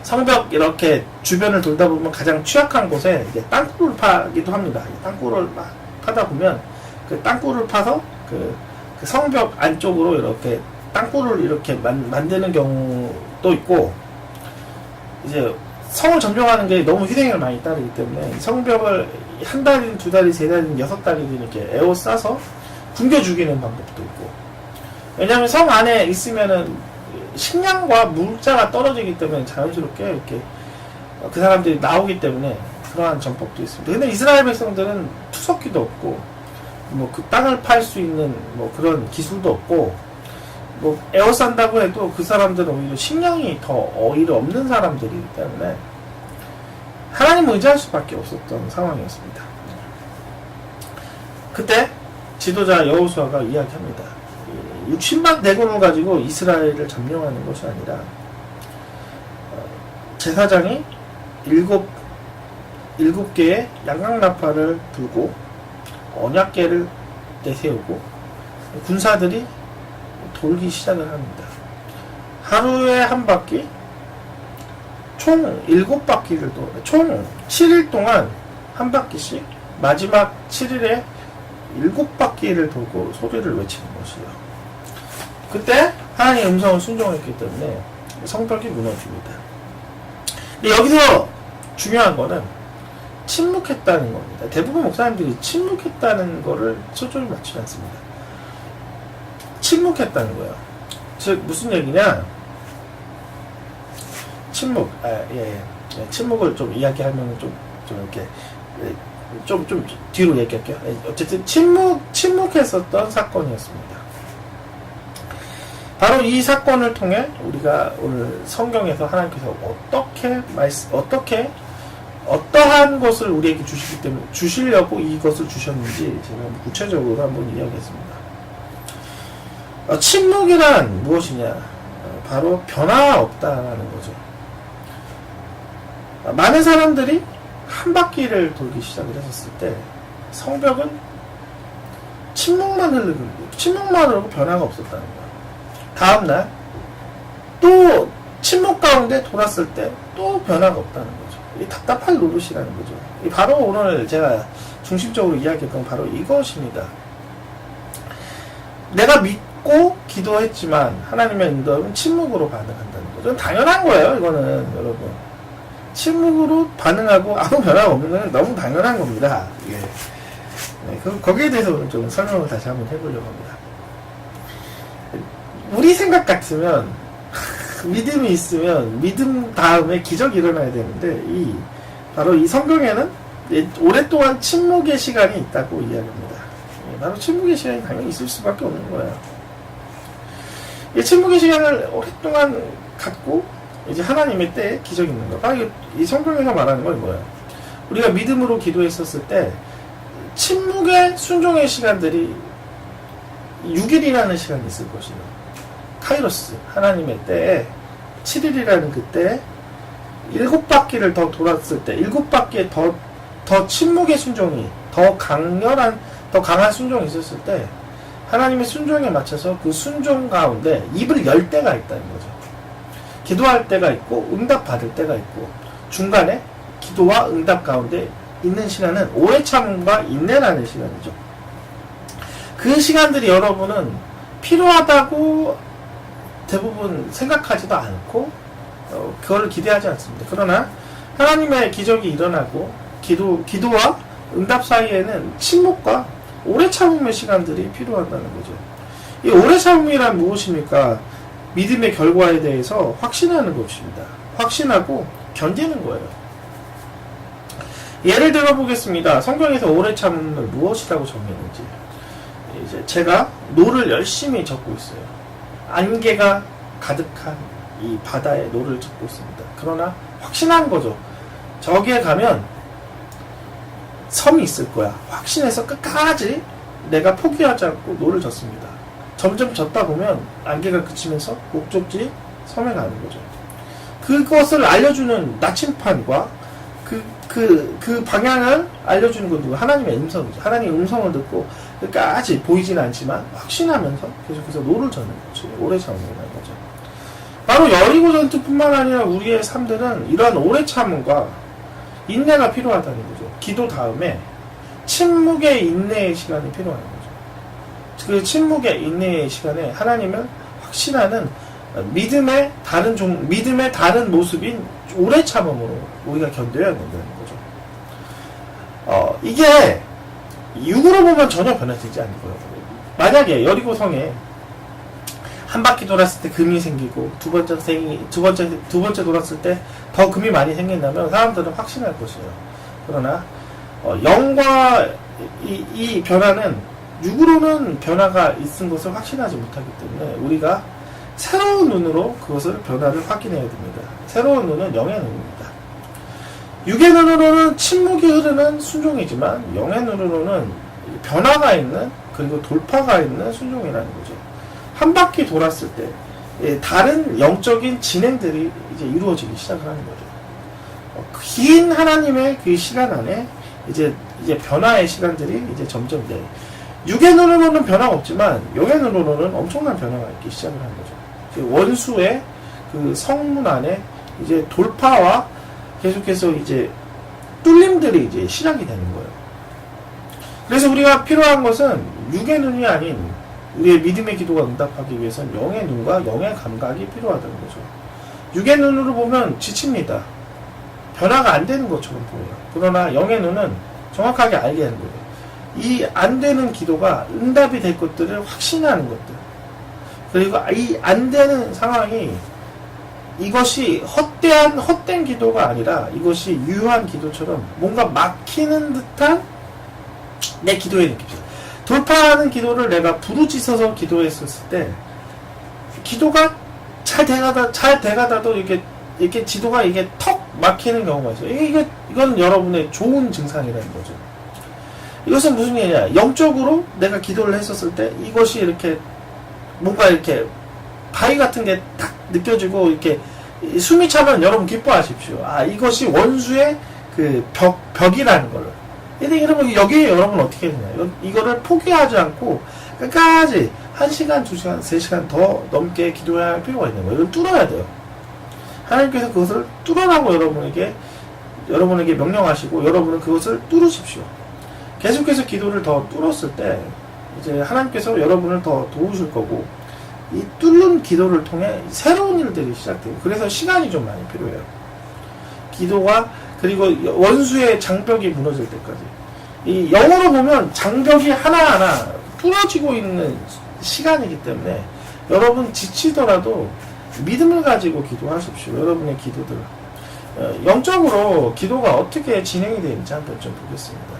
성벽 이렇게 주변을 돌다 보면 가장 취약한 곳에 이제 땅굴을 파기도 합니다. 땅굴을 막 파다 보면 그 땅굴을 파서 그 성벽 안쪽으로 이렇게 땅굴을 이렇게 만드는 경우도 있고, 이제 성을 점령하는 게 너무 희생을 많이 따르기 때문에 성벽을 한 달이든 두 달이든 세 달이든 여섯 달이든 이렇게 에워싸서 굶겨 죽이는 방법도 있고, 왜냐하면 성 안에 있으면은 식량과 물자가 떨어지기 때문에 자연스럽게 이렇게 그 사람들이 나오기 때문에 그러한 전법도 있습니다. 근데 이스라엘 백성들은 투석기도 없고 뭐 그 땅을 팔 수 있는 뭐 그런 기술도 없고, 뭐 에워싼다고 해도 그 사람들은 오히려 식량이 오히려 없는 사람들이기 때문에 하나님을 의지할 수밖에 없었던 상황이었습니다. 그때 지도자 여호수아가 이야기합니다. 60만 대군을 가지고 이스라엘을 점령하는 것이 아니라 제사장이 7개의 양각나팔을 불고 언약궤를 내세우고 군사들이 돌기 시작을 합니다. 하루에 한 바퀴, 총 7바퀴를 총 7일 동안 한 바퀴씩 마지막 7일에 7바퀴를 돌고 소리를 외치는 것이에요. 그때 하나님의 음성을 순종했기 때문에 성벽이 무너집니다. 근데 여기서 중요한 거는 침묵했다는 겁니다. 대부분 목사님들이 침묵했다는 거를 초점을 맞추지 않습니다. 침묵했다는 거예요. 즉 무슨 얘기냐? 침묵을 좀 이야기하면 좀 이렇게 좀 뒤로 얘기할게요. 어쨌든 침묵했었던 사건이었습니다. 바로 이 사건을 통해 우리가 오늘 성경에서 하나님께서 어떠한 것을 우리에게 주시기 때문에 주시려고 이것을 주셨는지 제가 구체적으로 한번 이야기했습니다. 침묵이란 무엇이냐? 바로 변화가 없다라는 거죠. 많은 사람들이 한 바퀴를 돌기 시작을 했었을 때 성벽은 침묵만으로 변화가 없었다는 거예요. 다음날 또 침묵 가운데 돌았을 때 또 변화가 없다는 거죠. 이 답답한 노릇이라는 거죠. 바로 오늘 제가 중심적으로 이야기했던 바로 이것입니다. 내가 믿고 기도했지만 하나님의 인도는 침묵으로 반응한다는 거죠. 당연한 거예요. 이거는 여러분 침묵으로 반응하고 아무 변화가 없는 건 너무 당연한 겁니다. 예. 네, 거기에 대해서 오늘 좀 설명을 다시 한번 해보려고 합니다. 우리 생각 같으면 믿음이 있으면 믿음 다음에 기적이 일어나야 되는데 바로 이 성경에는 오랫동안 침묵의 시간이 있다고 이야기합니다. 바로 침묵의 시간이 당연히 있을 수밖에 없는 거예요. 이 침묵의 시간을 오랫동안 갖고 이제 하나님의 때에 기적이 있는 거예요. 바로 이 성경에서 말하는 건 뭐예요? 우리가 믿음으로 기도했었을 때 침묵의 순종의 시간들이 6일이라는 시간이 있을 것이에요. 카이로스, 하나님의 때에 7일이라는 그때 7바퀴를 더 돌았을 때 7바퀴에 더 침묵의 순종이 더 강한 순종이 있었을 때 하나님의 순종에 맞춰서 그 순종 가운데 입을 열 때가 있다는 거죠. 기도할 때가 있고 응답 받을 때가 있고 중간에 기도와 응답 가운데 있는 시간은 오래 참음과 인내라는 시간이죠. 그 시간들이 여러분은 필요하다고 대부분 생각하지도 않고 그걸 기대하지 않습니다. 그러나 하나님의 기적이 일어나고 기도와 응답 사이에는 침묵과 오래 참음의 시간들이 필요하다는 거죠. 이 오래 참음이란 무엇입니까? 믿음의 결과에 대해서 확신하는 것입니다. 확신하고 견디는 거예요. 예를 들어 보겠습니다. 성경에서 오래 참음을 무엇이라고 정의했는지. 이제 제가 노를 열심히 적고 있어요. 안개가 가득한 이 바다에 노를 적고 있습니다. 그러나 확신한 거죠. 저기에 가면 섬이 있을 거야. 확신해서 끝까지 내가 포기하지 않고 노를 젓습니다. 점점 젓다 보면 안개가 그치면서 목적지 섬에 가는 거죠. 그것을 알려주는 나침판과 그 방향을 알려주는 건 누구? 하나님의 음성이죠. 하나님의 음성을 듣고 끝까지 보이지는 않지만 확신하면서 계속해서 노를 젓는 거죠. 오래 참음이라는 거죠. 바로 여리고 전투뿐만 아니라 우리의 삶들은 이러한 오래 참음과 인내가 필요하다는 거죠. 기도 다음에 침묵의 인내의 시간이 필요한 거죠. 그 침묵의 인내의 시간에 하나님을 확신하는 믿음의 다른 모습인 오래 참음으로 우리가 견뎌야 된다는 거죠. 이게 육으로 보면 전혀 변화되지 않는 거예요. 만약에 여리고성에 한 바퀴 돌았을 때 금이 생기고 두 번째 돌았을 때 더 금이 많이 생긴다면 사람들은 확신할 것이에요. 그러나 영과 이 변화는 육으로는 변화가 있은 것을 확신하지 못하기 때문에 우리가 새로운 눈으로 그것을 변화를 확인해야 됩니다. 새로운 눈은 영의 눈입니다. 육의 눈으로는 침묵이 흐르는 순종이지만 영의 눈으로는 변화가 있는 그리고 돌파가 있는 순종이라는 거죠. 한 바퀴 돌았을 때 다른 영적인 진행들이 이제 이루어지기 시작을 하는 거죠. 긴 하나님의 그 시간 안에 이제 변화의 시간들이 이제 점점 육의 눈으로는 변화가 없지만 영의 눈으로는 엄청난 변화가 있기 시작을 하는 거죠. 원수의 그 성문 안에 이제 돌파와 계속해서 이제 뚫림들이 이제 시작이 되는 거예요. 그래서 우리가 필요한 것은 육의 눈이 아닌 우리의 믿음의 기도가 응답하기 위해서는 영의 눈과 영의 감각이 필요하다는 거죠. 육의 눈으로 보면 지칩니다. 변화가 안 되는 것처럼 보여요. 그러나 영의 눈은 정확하게 알게 하는 거예요. 이 안 되는 기도가 응답이 될 것들을 확신하는 것들. 그리고 이 안 되는 상황이 이것이 헛된 기도가 아니라 이것이 유효한 기도처럼 뭔가 막히는 듯한 내 기도의 느낌이죠. 돌파하는 기도를 내가 부르짖어서 기도했었을 때 기도가 잘 돼가다도 이렇게 지도가 이게 턱 막히는 경우가 있어요. 이건 여러분의 좋은 증상이라는 거죠. 이것은 무슨 얘기냐? 영적으로 내가 기도를 했었을 때 이것이 이렇게 뭔가 이렇게 바위 같은 게 딱 느껴지고 이렇게 숨이 차면 여러분 기뻐하십시오. 이것이 원수의 그 벽이라는 걸. 그러면 여기에 여러분 어떻게 해야 되냐? 이거를 포기하지 않고 끝까지 1시간, 2시간, 3시간 더 넘게 기도해야 할 필요가 있는 거예요. 이걸 뚫어야 돼요. 하나님께서 그것을 뚫으라고 여러분에게 명령하시고 여러분은 그것을 뚫으십시오. 계속해서 기도를 더 뚫었을 때 이제 하나님께서 여러분을 더 도우실 거고 이 뚫는 기도를 통해 새로운 일들이 시작돼요. 그래서 시간이 좀 많이 필요해요. 기도가 그리고 원수의 장벽이 무너질 때까지. 이 영어로 보면 장벽이 하나하나 부러지고 있는 시간이기 때문에 여러분 지치더라도 믿음을 가지고 기도하십시오. 여러분의 기도들. 영적으로 기도가 어떻게 진행이 되는지 한번 좀 보겠습니다.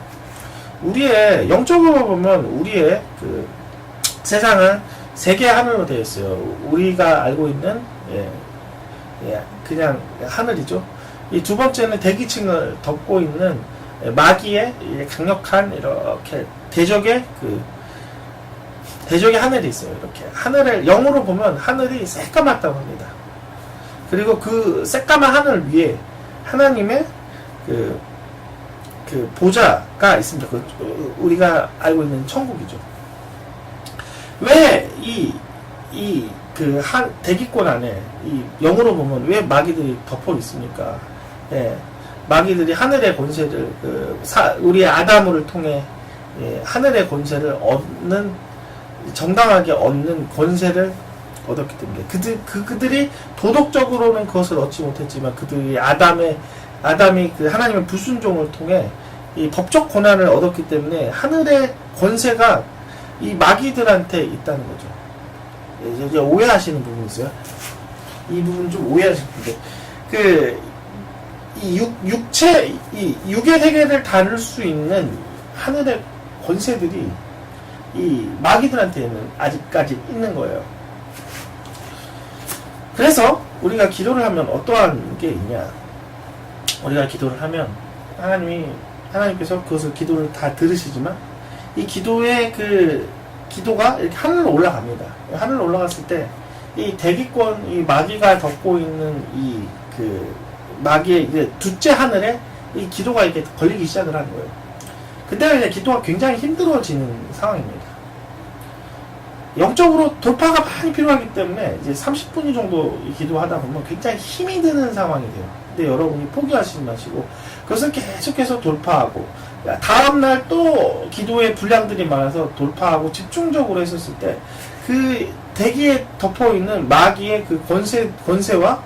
영적으로 보면 우리의 그 세상은 세 개의 하늘로 되어 있어요. 우리가 알고 있는 그냥 하늘이죠. 이 두 번째는 대기층을 덮고 있는 마귀의 강력한 이렇게 대적의 하늘이 있어요. 이렇게 하늘을 영으로 보면 하늘이 새까맣다고 합니다. 그리고 그 새까만 하늘 위에 하나님의 그 보좌가 있습니다. 우리가 알고 있는 천국이죠. 왜 대기권 안에 영으로 보면 왜 마귀들이 덮어 있습니까? 예, 마귀들이 하늘의 권세를 우리 아담을 통해 하늘의 권세를 정당하게 얻는 권세를 얻었기 때문에 그들이 도덕적으로는 그것을 얻지 못했지만 그들이 아담이 그 하나님의 불순종을 통해 이 법적 권한을 얻었기 때문에 하늘의 권세가 이 마귀들한테 있다는 거죠. 이제 오해하시는 부분이 있어요. 이 부분 좀 오해하시는 분들. 이 육의 세계를 다룰 수 있는 하늘의 권세들이 이 마귀들한테는 아직까지 있는 거예요. 그래서 우리가 기도를 하면 어떠한 게 있냐? 우리가 기도를 하면 하나님께서 그것을 기도를 다 들으시지만 이 기도의 기도가 이렇게 하늘로 올라갑니다. 하늘로 올라갔을 때 이 대기권, 이 마귀가 덮고 있는 마귀의 이제 둘째 하늘에 이 기도가 이렇게 걸리기 시작을 하는 거예요. 그때는 이제 기도가 굉장히 힘들어지는 상황입니다. 영적으로 돌파가 많이 필요하기 때문에 이제 30분 정도 기도하다 보면 굉장히 힘이 드는 상황이 돼요. 근데 여러분이 포기하시지 마시고 그것을 계속해서 돌파하고 다음날 또 기도의 분량들이 많아서 돌파하고 집중적으로 했었을 때 그 대기에 덮어있는 마귀의 그 권세와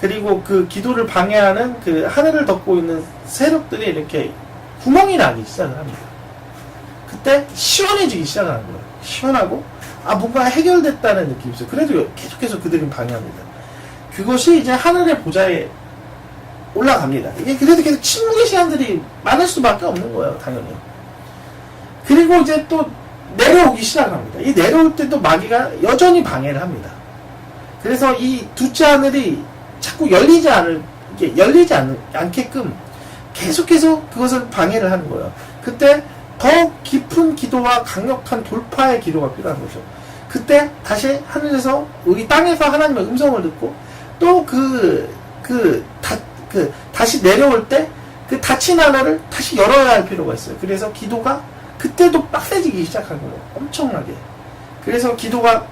그리고 그 기도를 방해하는 그 하늘을 덮고 있는 세력들이 이렇게 구멍이 나기 시작을 합니다. 그때 시원해지기 시작을 하는 거예요. 시원하고 뭔가 해결됐다는 느낌이 있어요. 그래도 계속해서 그들은 방해합니다. 그것이 이제 하늘의 보좌에 올라갑니다. 이게 그래도 계속 침묵의 시간들이 많을 수밖에 없는 거예요, 당연히. 그리고 이제 또 내려오기 시작합니다. 이 내려올 때도 마귀가 여전히 방해를 합니다. 그래서 이 둘째 하늘이 자꾸 열리지 않게끔 계속해서 그것을 방해를 하는 거예요. 그때 더 깊은 기도와 강력한 돌파의 기도가 필요한 거죠. 그때 다시 하늘에서 우리 땅에서 하나님의 음성을 듣고 또 다시 내려올 때 그 닫힌 하나를 다시 열어야 할 필요가 있어요. 그래서 기도가 그때도 빡세지기 시작한 거예요. 엄청나게. 그래서 기도가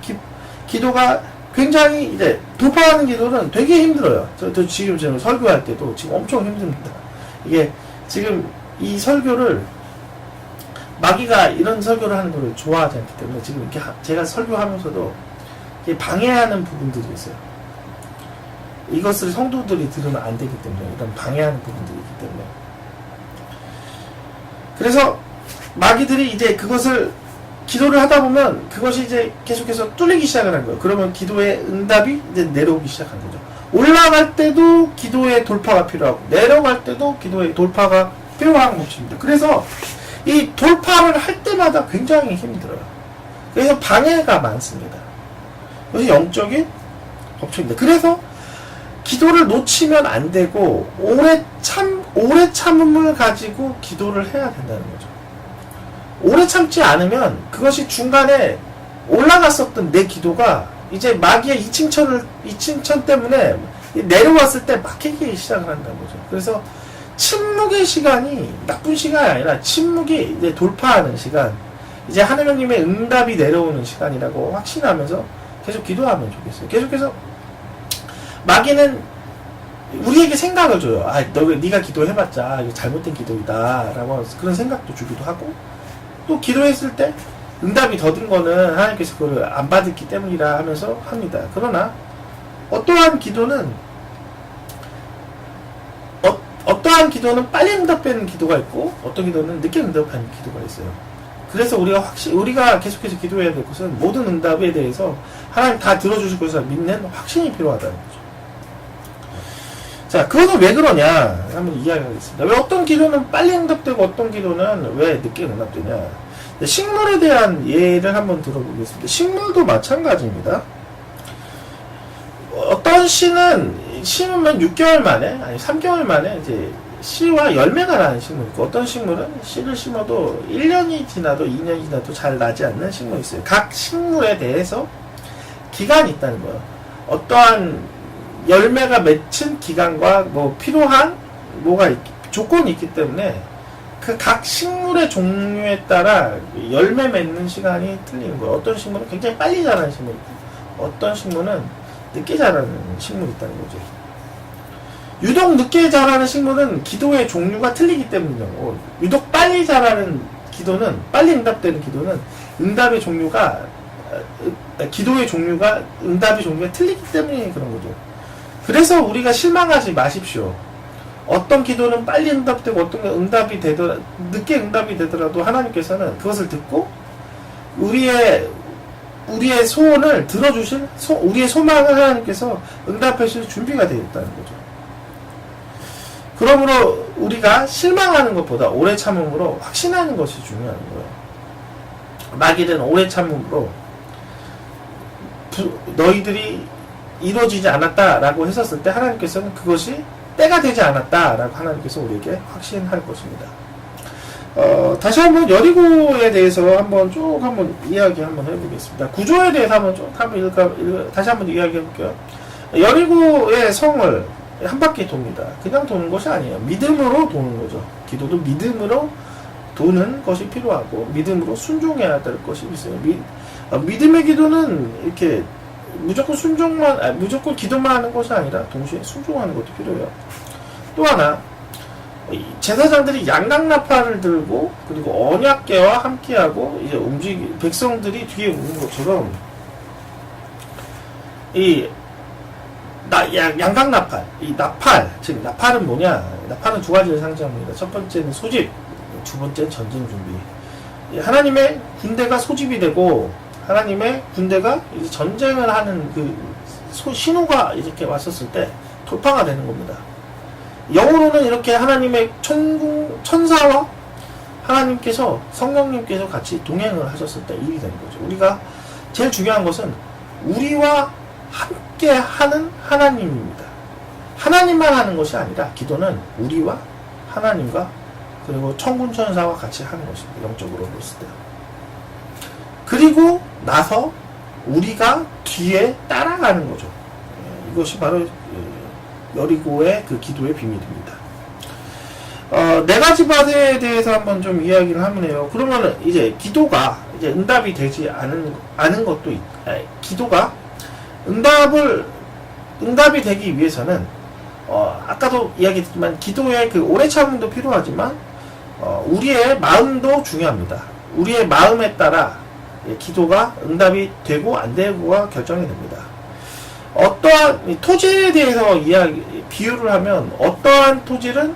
굉장히 이제 돌파하는 기도는 되게 힘들어요. 저 지금 제가 설교할 때도 지금 엄청 힘듭니다. 이게 지금 이 설교를 마귀가 이런 설교를 하는 걸 좋아하지 않기 때문에 지금 이렇게 제가 설교하면서도 방해하는 부분들이 있어요. 이것을 성도들이 들으면 안 되기 때문에 이런 방해하는 부분들이 있기 때문에 그래서 마귀들이 이제 그것을 기도를 하다 보면 그것이 이제 계속해서 뚫리기 시작을 한 거예요. 그러면 기도의 응답이 이제 내려오기 시작한 거죠. 올라갈 때도 기도의 돌파가 필요하고 내려갈 때도 기도의 돌파가 필요한 것입니다. 그래서 이 돌파를 할 때마다 굉장히 힘들어요. 그래서 방해가 많습니다. 그래서 영적인 법칙입니다. 그래서 기도를 놓치면 안 되고 오래 참음을 가지고 기도를 해야 된다는 거죠. 오래 참지 않으면 그것이 중간에 올라갔었던 내 기도가 이제 마귀의 이칭천 때문에 내려왔을 때 막히기 시작을 한다는 거죠. 그래서 침묵의 시간이 나쁜 시간이 아니라 침묵이 이제 돌파하는 시간, 이제 하느님의 응답이 내려오는 시간이라고 확신하면서 계속 기도하면 좋겠어요. 계속해서 마귀는 우리에게 생각을 줘요. 네가 기도해봤자 이거 잘못된 기도이다라고 그런 생각도 주기도 하고, 또 기도했을 때 응답이 더딘 거는 하나님께서 그걸 안 받았기 때문이라 하면서 합니다. 그러나 어떠한 기도는 빨리 응답되는 기도가 있고 어떤 기도는 늦게 응답하는 기도가 있어요. 그래서 우리가 계속해서 기도해야 될 것은 모든 응답에 대해서 하나님 다 들어주실 것을 믿는 확신이 필요하다는 거죠. 자, 그것은 왜 그러냐 한번 이야기하겠습니다. 왜 어떤 기도는 빨리 응답되고 어떤 기도는 왜 늦게 응답되냐. 식물에 대한 예를 한번 들어보겠습니다. 식물도 마찬가지입니다. 어떤 씨는 심으면 6개월 만에 아니 3개월 만에 이제 씨와 열매가 나는 식물이 있고, 어떤 식물은 씨를 심어도 1년이 지나도 2년이 지나도 잘 나지 않는 식물이 있어요. 각 식물에 대해서 기간이 있다는 거예요. 어떠한 열매가 맺힌 기간과 필요한 조건이 있기 때문에 그 각 식물의 종류에 따라 열매 맺는 시간이 틀리는 거예요. 어떤 식물은 굉장히 빨리 자라는 식물이 있고 어떤 식물은 늦게 자라는 식물이 있다는 거죠. 유독 늦게 자라는 식물은 기도의 종류가 틀리기 때문이고, 유독 빨리 자라는 기도는, 빨리 응답되는 기도는 응답의 종류가, 기도의 종류가, 응답의 종류가 틀리기 때문에 그런 거죠. 그래서 우리가 실망하지 마십시오. 어떤 기도는 빨리 응답되고 어떤 게 응답이 되더라, 늦게 응답이 되더라도 하나님께서는 그것을 듣고 우리의 소원을 들어주실, 우리의 소망을 하나님께서 응답하실 준비가 되어 있다는 거죠. 그러므로 우리가 실망하는 것보다 오래 참음으로 확신하는 것이 중요한 거예요. 마귀는 오래 참음으로 너희들이 이루어지지 않았다라고 했었을 때 하나님께서는 그것이 때가 되지 않았다라고 하나님께서 우리에게 확신할 것입니다. 다시 한번 여리고에 대해서 한번 이야기 한번 해보겠습니다. 구조에 대해서 다시 한번 이야기 해볼게요. 여리고의 성을 한 바퀴 돕니다. 그냥 도는 것이 아니에요. 믿음으로 도는 거죠. 기도도 믿음으로 도는 것이 필요하고 믿음으로 순종해야 될 것이 있어요. 믿음의 기도는 이렇게 무조건 기도만 하는 것이 아니라 동시에 순종하는 것도 필요해요. 또 하나, 제사장들이 양강나팔을 들고 그리고 언약궤와 함께하고 이제 백성들이 뒤에 오는 것처럼 양강나팔, 즉 나팔은 뭐냐? 나팔은 두 가지를 상징합니다. 첫 번째는 소집, 두 번째는 전쟁 준비. 하나님의 군대가 소집이 되고 하나님의 군대가 이제 전쟁을 하는 그 신호가 이렇게 왔었을 때 돌파가 되는 겁니다. 영어로는 이렇게 하나님의 천사와 하나님께서, 성령님께서 같이 동행을 하셨을 때 일이 되는 거죠. 우리가 제일 중요한 것은 우리와 함께 하는 하나님입니다. 하나님만 하는 것이 아니라 기도는 우리와 하나님과 그리고 천군천사와 같이 하는 것입니다. 영적으로 봤을 때. 그리고 나서 우리가 뒤에 따라가는 거죠. 이것이 바로 여리고의 그 기도의 비밀입니다. 네 가지 바대에 대해서 한번 좀 이야기를 하면 해요. 그러면 이제 기도가 이제 응답이 되지 않은 것도 기도가 응답이 되기 위해서는 아까도 이야기했지만 기도의 그 오래 참음도 필요하지만 우리의 마음도 중요합니다. 우리의 마음에 따라 기도가 응답이 되고 안 되고가 결정이 됩니다. 어떠한 토지에 대해서 비유를 하면 어떠한 토지는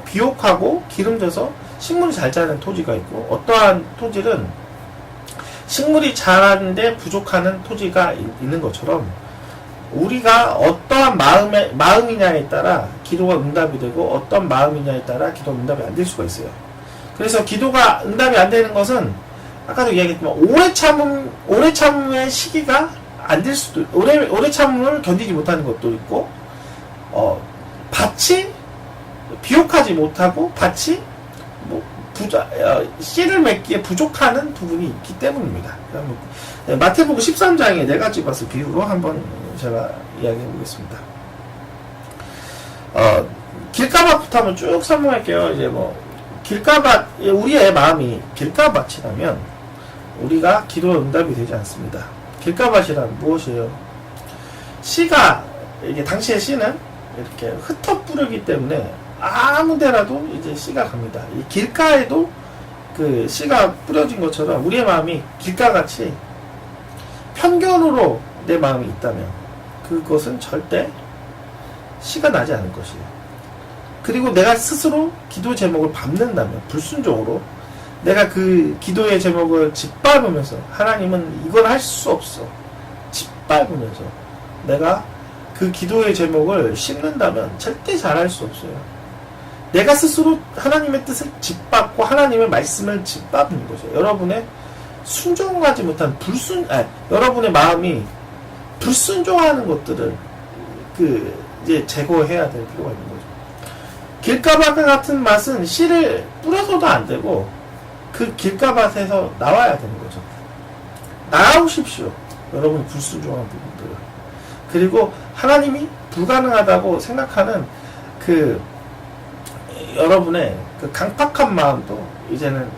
비옥하고 기름져서 식물이 잘 자라는 토지가 있고 어떠한 토지는 식물이 자라는데 부족하는 토지가 있는 것처럼 우리가 어떠한 마음이냐에 따라 기도가 응답이 되고 어떤 마음이냐에 따라 기도가 응답이 안 될 수가 있어요. 그래서 기도가 응답이 안 되는 것은 아까도 이야기했지만 오래 참음의 시기가 안 될 수도, 오래 참음을 견디지 못하는 것도 있고, 밭이 비옥하지 못하고 밭이 씨를 맺기에 부족하는 부분이 있기 때문입니다. 마태복음 13장에 네 가지 밭을 비유로 한번 제가 이야기해 보겠습니다. 길가밭부터 한번 쭉 설명할게요. 이제 길가밭, 우리의 마음이 길가밭이라면 우리가 기도 응답이 되지 않습니다. 길가밭이란 무엇이에요? 씨가, 이게 당시의 씨는 이렇게 흩어 뿌리기 때문에 아무 데라도 이제 씨가 갑니다. 이 길가에도 그 씨가 뿌려진 것처럼 우리의 마음이 길가같이 편견으로 내 마음이 있다면 그것은 절대 씨가 나지 않을 것이에요. 그리고 내가 스스로 기도 제목을 밟는다면 불순종으로 내가 그 기도의 제목을 짓밟으면서 하나님은 이걸 할 수 없어 짓밟으면서 내가 그 기도의 제목을 씹는다면 절대 잘할 수 없어요. 내가 스스로 하나님의 뜻을 짓밟고 하나님의 말씀을 짓밟는 거죠. 여러분의 순종하지 못한 여러분의 마음이 불순종하는 것들을 이제 제거해야 될 필요가 있는 거죠. 길가밭 같은 맛은 씨를 뿌려서도 안 되고 그 길가밭에서 나와야 되는 거죠. 나오십시오. 여러분이 불순종한 부분들을. 그리고 하나님이 불가능하다고 생각하는 여러분의 그 강팍한 마음도 이제는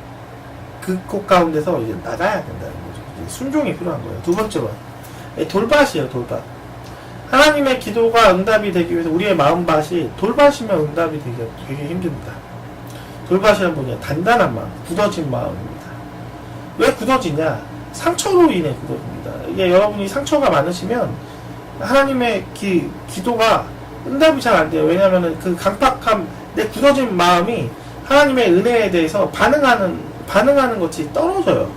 그곳 가운데서 이제 나가야 된다는 거죠. 이제 순종이 필요한 거예요. 두 번째로 돌밭이에요. 돌밭. 하나님의 기도가 응답이 되기 위해서 우리의 마음밭이 돌밭이면 응답이 되게 힘듭니다. 돌밭이란 뭐냐? 단단한 마음, 굳어진 마음입니다. 왜 굳어지냐? 상처로 인해 굳어집니다. 이게 여러분이 상처가 많으시면 하나님의 기도가 응답이 잘 안 돼요. 왜냐하면 그 강팍함, 내 굳어진 마음이 하나님의 은혜에 대해서 반응하는 것이 떨어져요.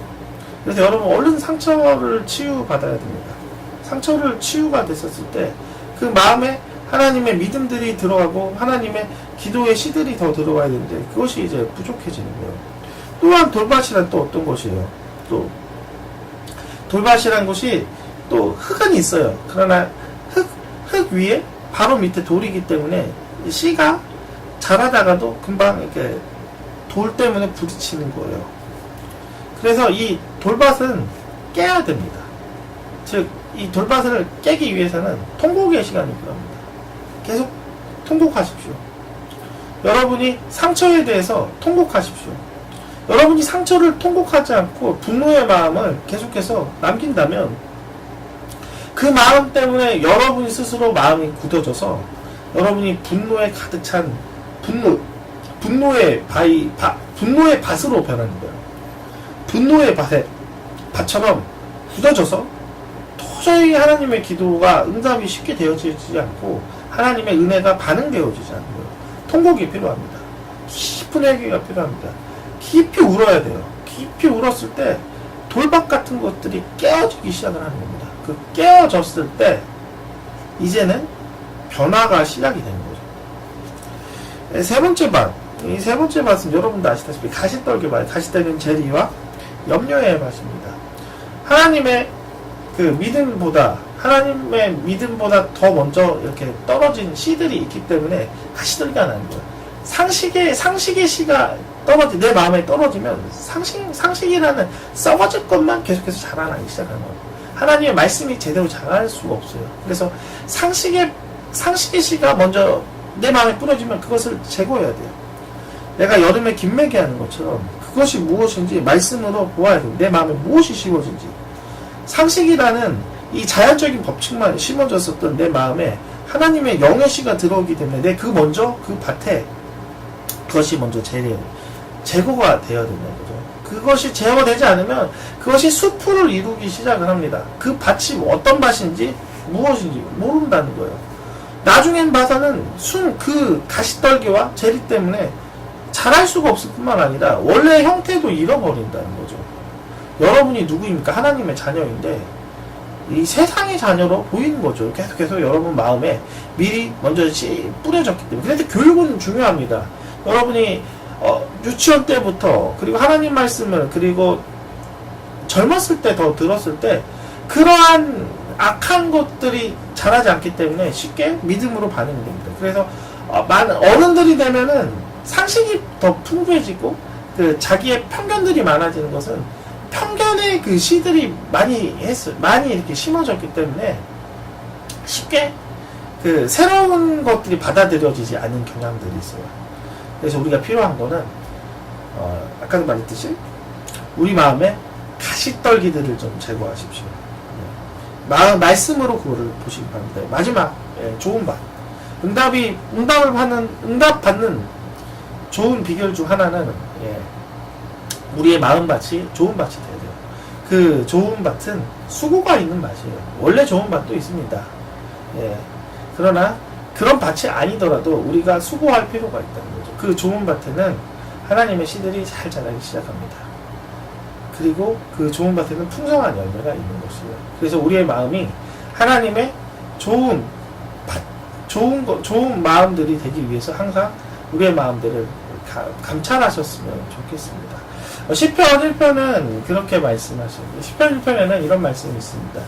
그래서 여러분 얼른 상처를 치유받아야 됩니다. 상처를 치유가 됐었을 때 그 마음에 하나님의 믿음들이 들어가고 하나님의 기도의 씨들이 더 들어와야 되는데 그것이 이제 부족해지는 거예요. 또한 돌밭이란 또 어떤 것이에요? 또 돌밭이란 것이 또 흙은 있어요. 그러나 흙 위에 바로 밑에 돌이기 때문에 씨가 자라다가도 금방 이렇게 돌 때문에 부딪히는 거예요. 그래서 이 돌밭은 깨야 됩니다. 즉, 이 돌밭을 깨기 위해서는 통곡의 시간이 필요합니다. 계속 통곡하십시오. 여러분이 상처에 대해서 통곡하십시오. 여러분이 상처를 통곡하지 않고 분노의 마음을 계속해서 남긴다면 그 마음 때문에 여러분이 스스로 마음이 굳어져서 여러분이 분노에 가득 찬 분노의 밭으로 변하는 거예요. 분노의 밭처럼 굳어져서 도저히 하나님의 기도가 응답이 쉽게 되어지지 않고 하나님의 은혜가 반응되어지지 않는 거예요. 통곡이 필요합니다. 깊은 회개가 필요합니다. 깊이 울어야 돼요. 깊이 울었을 때 돌밭 같은 것들이 깨어지기 시작을 하는 겁니다. 그 깨어졌을 때 이제는 변화가 시작이 되는 거죠. 세 번째 밭. 이 세 번째 밭은 여러분도 아시다시피 가시떨기 밭, 가시떨기는 재리와 염려의 밭입니다. 하나님의 하나님의 믿음보다 더 먼저 이렇게 떨어진 씨들이 있기 때문에 가시떨기가 나는 거예요. 상식의 씨가 내 마음에 떨어지면 상식이라는 썩어질 것만 계속해서 자라나기 시작하는 거예요. 하나님의 말씀이 제대로 자랄 수가 없어요. 그래서 상식의 씨가 먼저 내 마음에 뿌려지면 그것을 제거해야 돼요. 내가 여름에 김매기 하는 것처럼 그것이 무엇인지 말씀으로 보아야 돼요. 내 마음에 무엇이 심어진지. 상식이라는 이 자연적인 법칙만 심어졌었던 내 마음에 하나님의 영의 씨가 들어오기 때문에 그 밭에 그것이 먼저 제거가 되어야 된다는 거죠. 그것이 제거되지 않으면 그것이 숲을 이루기 시작을 합니다. 그 밭이 어떤 밭인지 무엇인지 모른다는 거예요. 나중엔 봐서는 그 가시떨기와 재리 때문에 자랄 수가 없을 뿐만 아니라 원래 형태도 잃어버린다는 거죠. 여러분이 누구입니까? 하나님의 자녀인데 이 세상의 자녀로 보이는 거죠. 계속해서 여러분 마음에 미리 먼저 뿌려졌기 때문에. 그런데 교육은 중요합니다. 여러분이 유치원 때부터 그리고 하나님 말씀을 그리고 젊었을 때 더 들었을 때 그러한 악한 것들이 자라지 않기 때문에 쉽게 믿음으로 반응이 됩니다. 그래서 어른들이 되면은 상식이 더 풍부해지고 자기의 편견들이 많아지는 것은 편견의 그 씨들이 많이 이렇게 심어졌기 때문에 쉽게 새로운 것들이 받아들여지지 않는 경향들이 있어요. 그래서 우리가 필요한 거는 아까도 말했듯이 우리 마음에 가시떨기들을 좀 제거하십시오. 말씀으로 그거를 보시기 바랍니다. 마지막 좋은 밭. 응답 받는 좋은 비결 중 하나는 우리의 마음밭이 좋은 밭이 돼야 돼요. 그 좋은 밭은 수고가 있는 밭이에요. 원래 좋은 밭도 있습니다. 그러나 그런 밭이 아니더라도 우리가 수고할 필요가 있다는 거죠. 그 좋은 밭에는 하나님의 씨들이 잘 자라기 시작합니다. 그리고 그 좋은 밭에는 풍성한 열매가 있는 것이에요. 그래서 우리의 마음이 하나님의 좋은 마음들이 되기 위해서 항상 우리의 마음들을 감찰하셨으면 좋겠습니다. 시편 1편은 그렇게 말씀하십니다. 시편 1편에는 이런 말씀이 있습니다.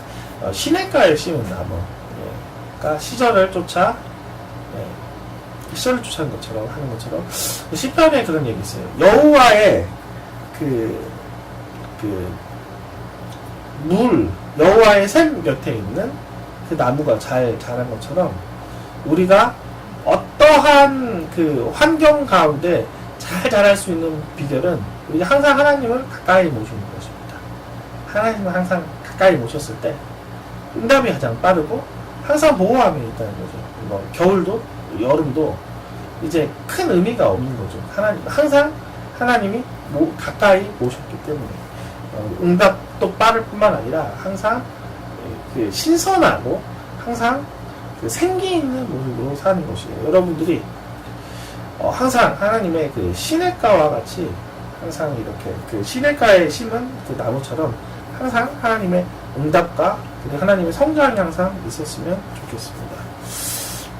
시냇가에 심은 나무가 시절을 쫓아 하는 것처럼 시편에 그런 얘기 있어요. 여호와의 여호와의 샘 곁에 있는 그 나무가 잘 자란 것처럼 우리가 어떠한 그 환경 가운데 잘 자랄 수 있는 비결은 우리가 항상 하나님을 가까이 모시는 것입니다. 하나님을 항상 가까이 모셨을 때 응답이 가장 빠르고 항상 보호함이 있다는 거죠. 뭐 겨울도 여름도 이제 큰 의미가 없는 거죠. 하나님 항상 하나님이 가까이 모셨기 때문에 응답도 빠를 뿐만 아니라 항상 그 신선하고 항상 그 생기 있는 모습으로 사는 것이에요. 여러분들이 항상 하나님의 그 시냇가와 같이 항상 이렇게 그 시냇가에 심은 그 나무처럼 항상 하나님의 응답과 그리고 하나님의 성장이 항상 있었으면 좋겠습니다.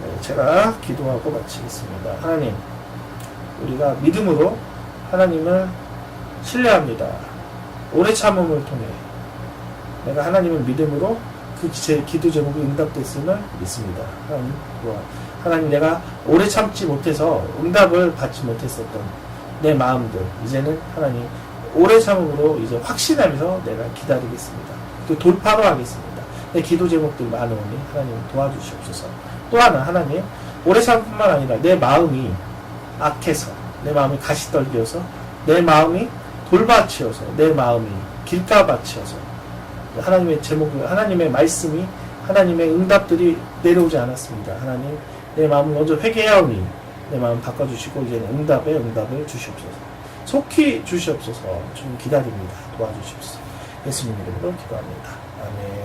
네, 제가 기도하고 마치겠습니다. 하나님, 우리가 믿음으로 하나님을 신뢰합니다. 오래 참음을 통해 내가 하나님을 믿음으로 그 제 기도 제목이 응답됐음을 믿습니다. 하나님, 내가 오래 참지 못해서 응답을 받지 못했었던 내 마음들, 이제는 하나님 오래 참음으로 이제 확신하면서 내가 기다리겠습니다. 그 돌파로 하겠습니다. 내 기도 제목들 많으니 하나님 도와주시옵소서. 또 하나, 하나님, 오래 참음뿐만 아니라 내 마음이 악해서, 내 마음이 가시떨기여서, 내 마음이 돌밭이어서, 내 마음이 길가밭이어서, 하나님의 제목을, 하나님의 말씀이, 하나님의 응답들이 내려오지 않았습니다. 하나님, 내 마음을 먼저 회개하오니 내 마음 바꿔주시고 이제는 응답을 주시옵소서. 속히 주시옵소서. 좀 기다립니다. 도와주시옵소서. 예수님 이름으로 기도합니다. 아멘.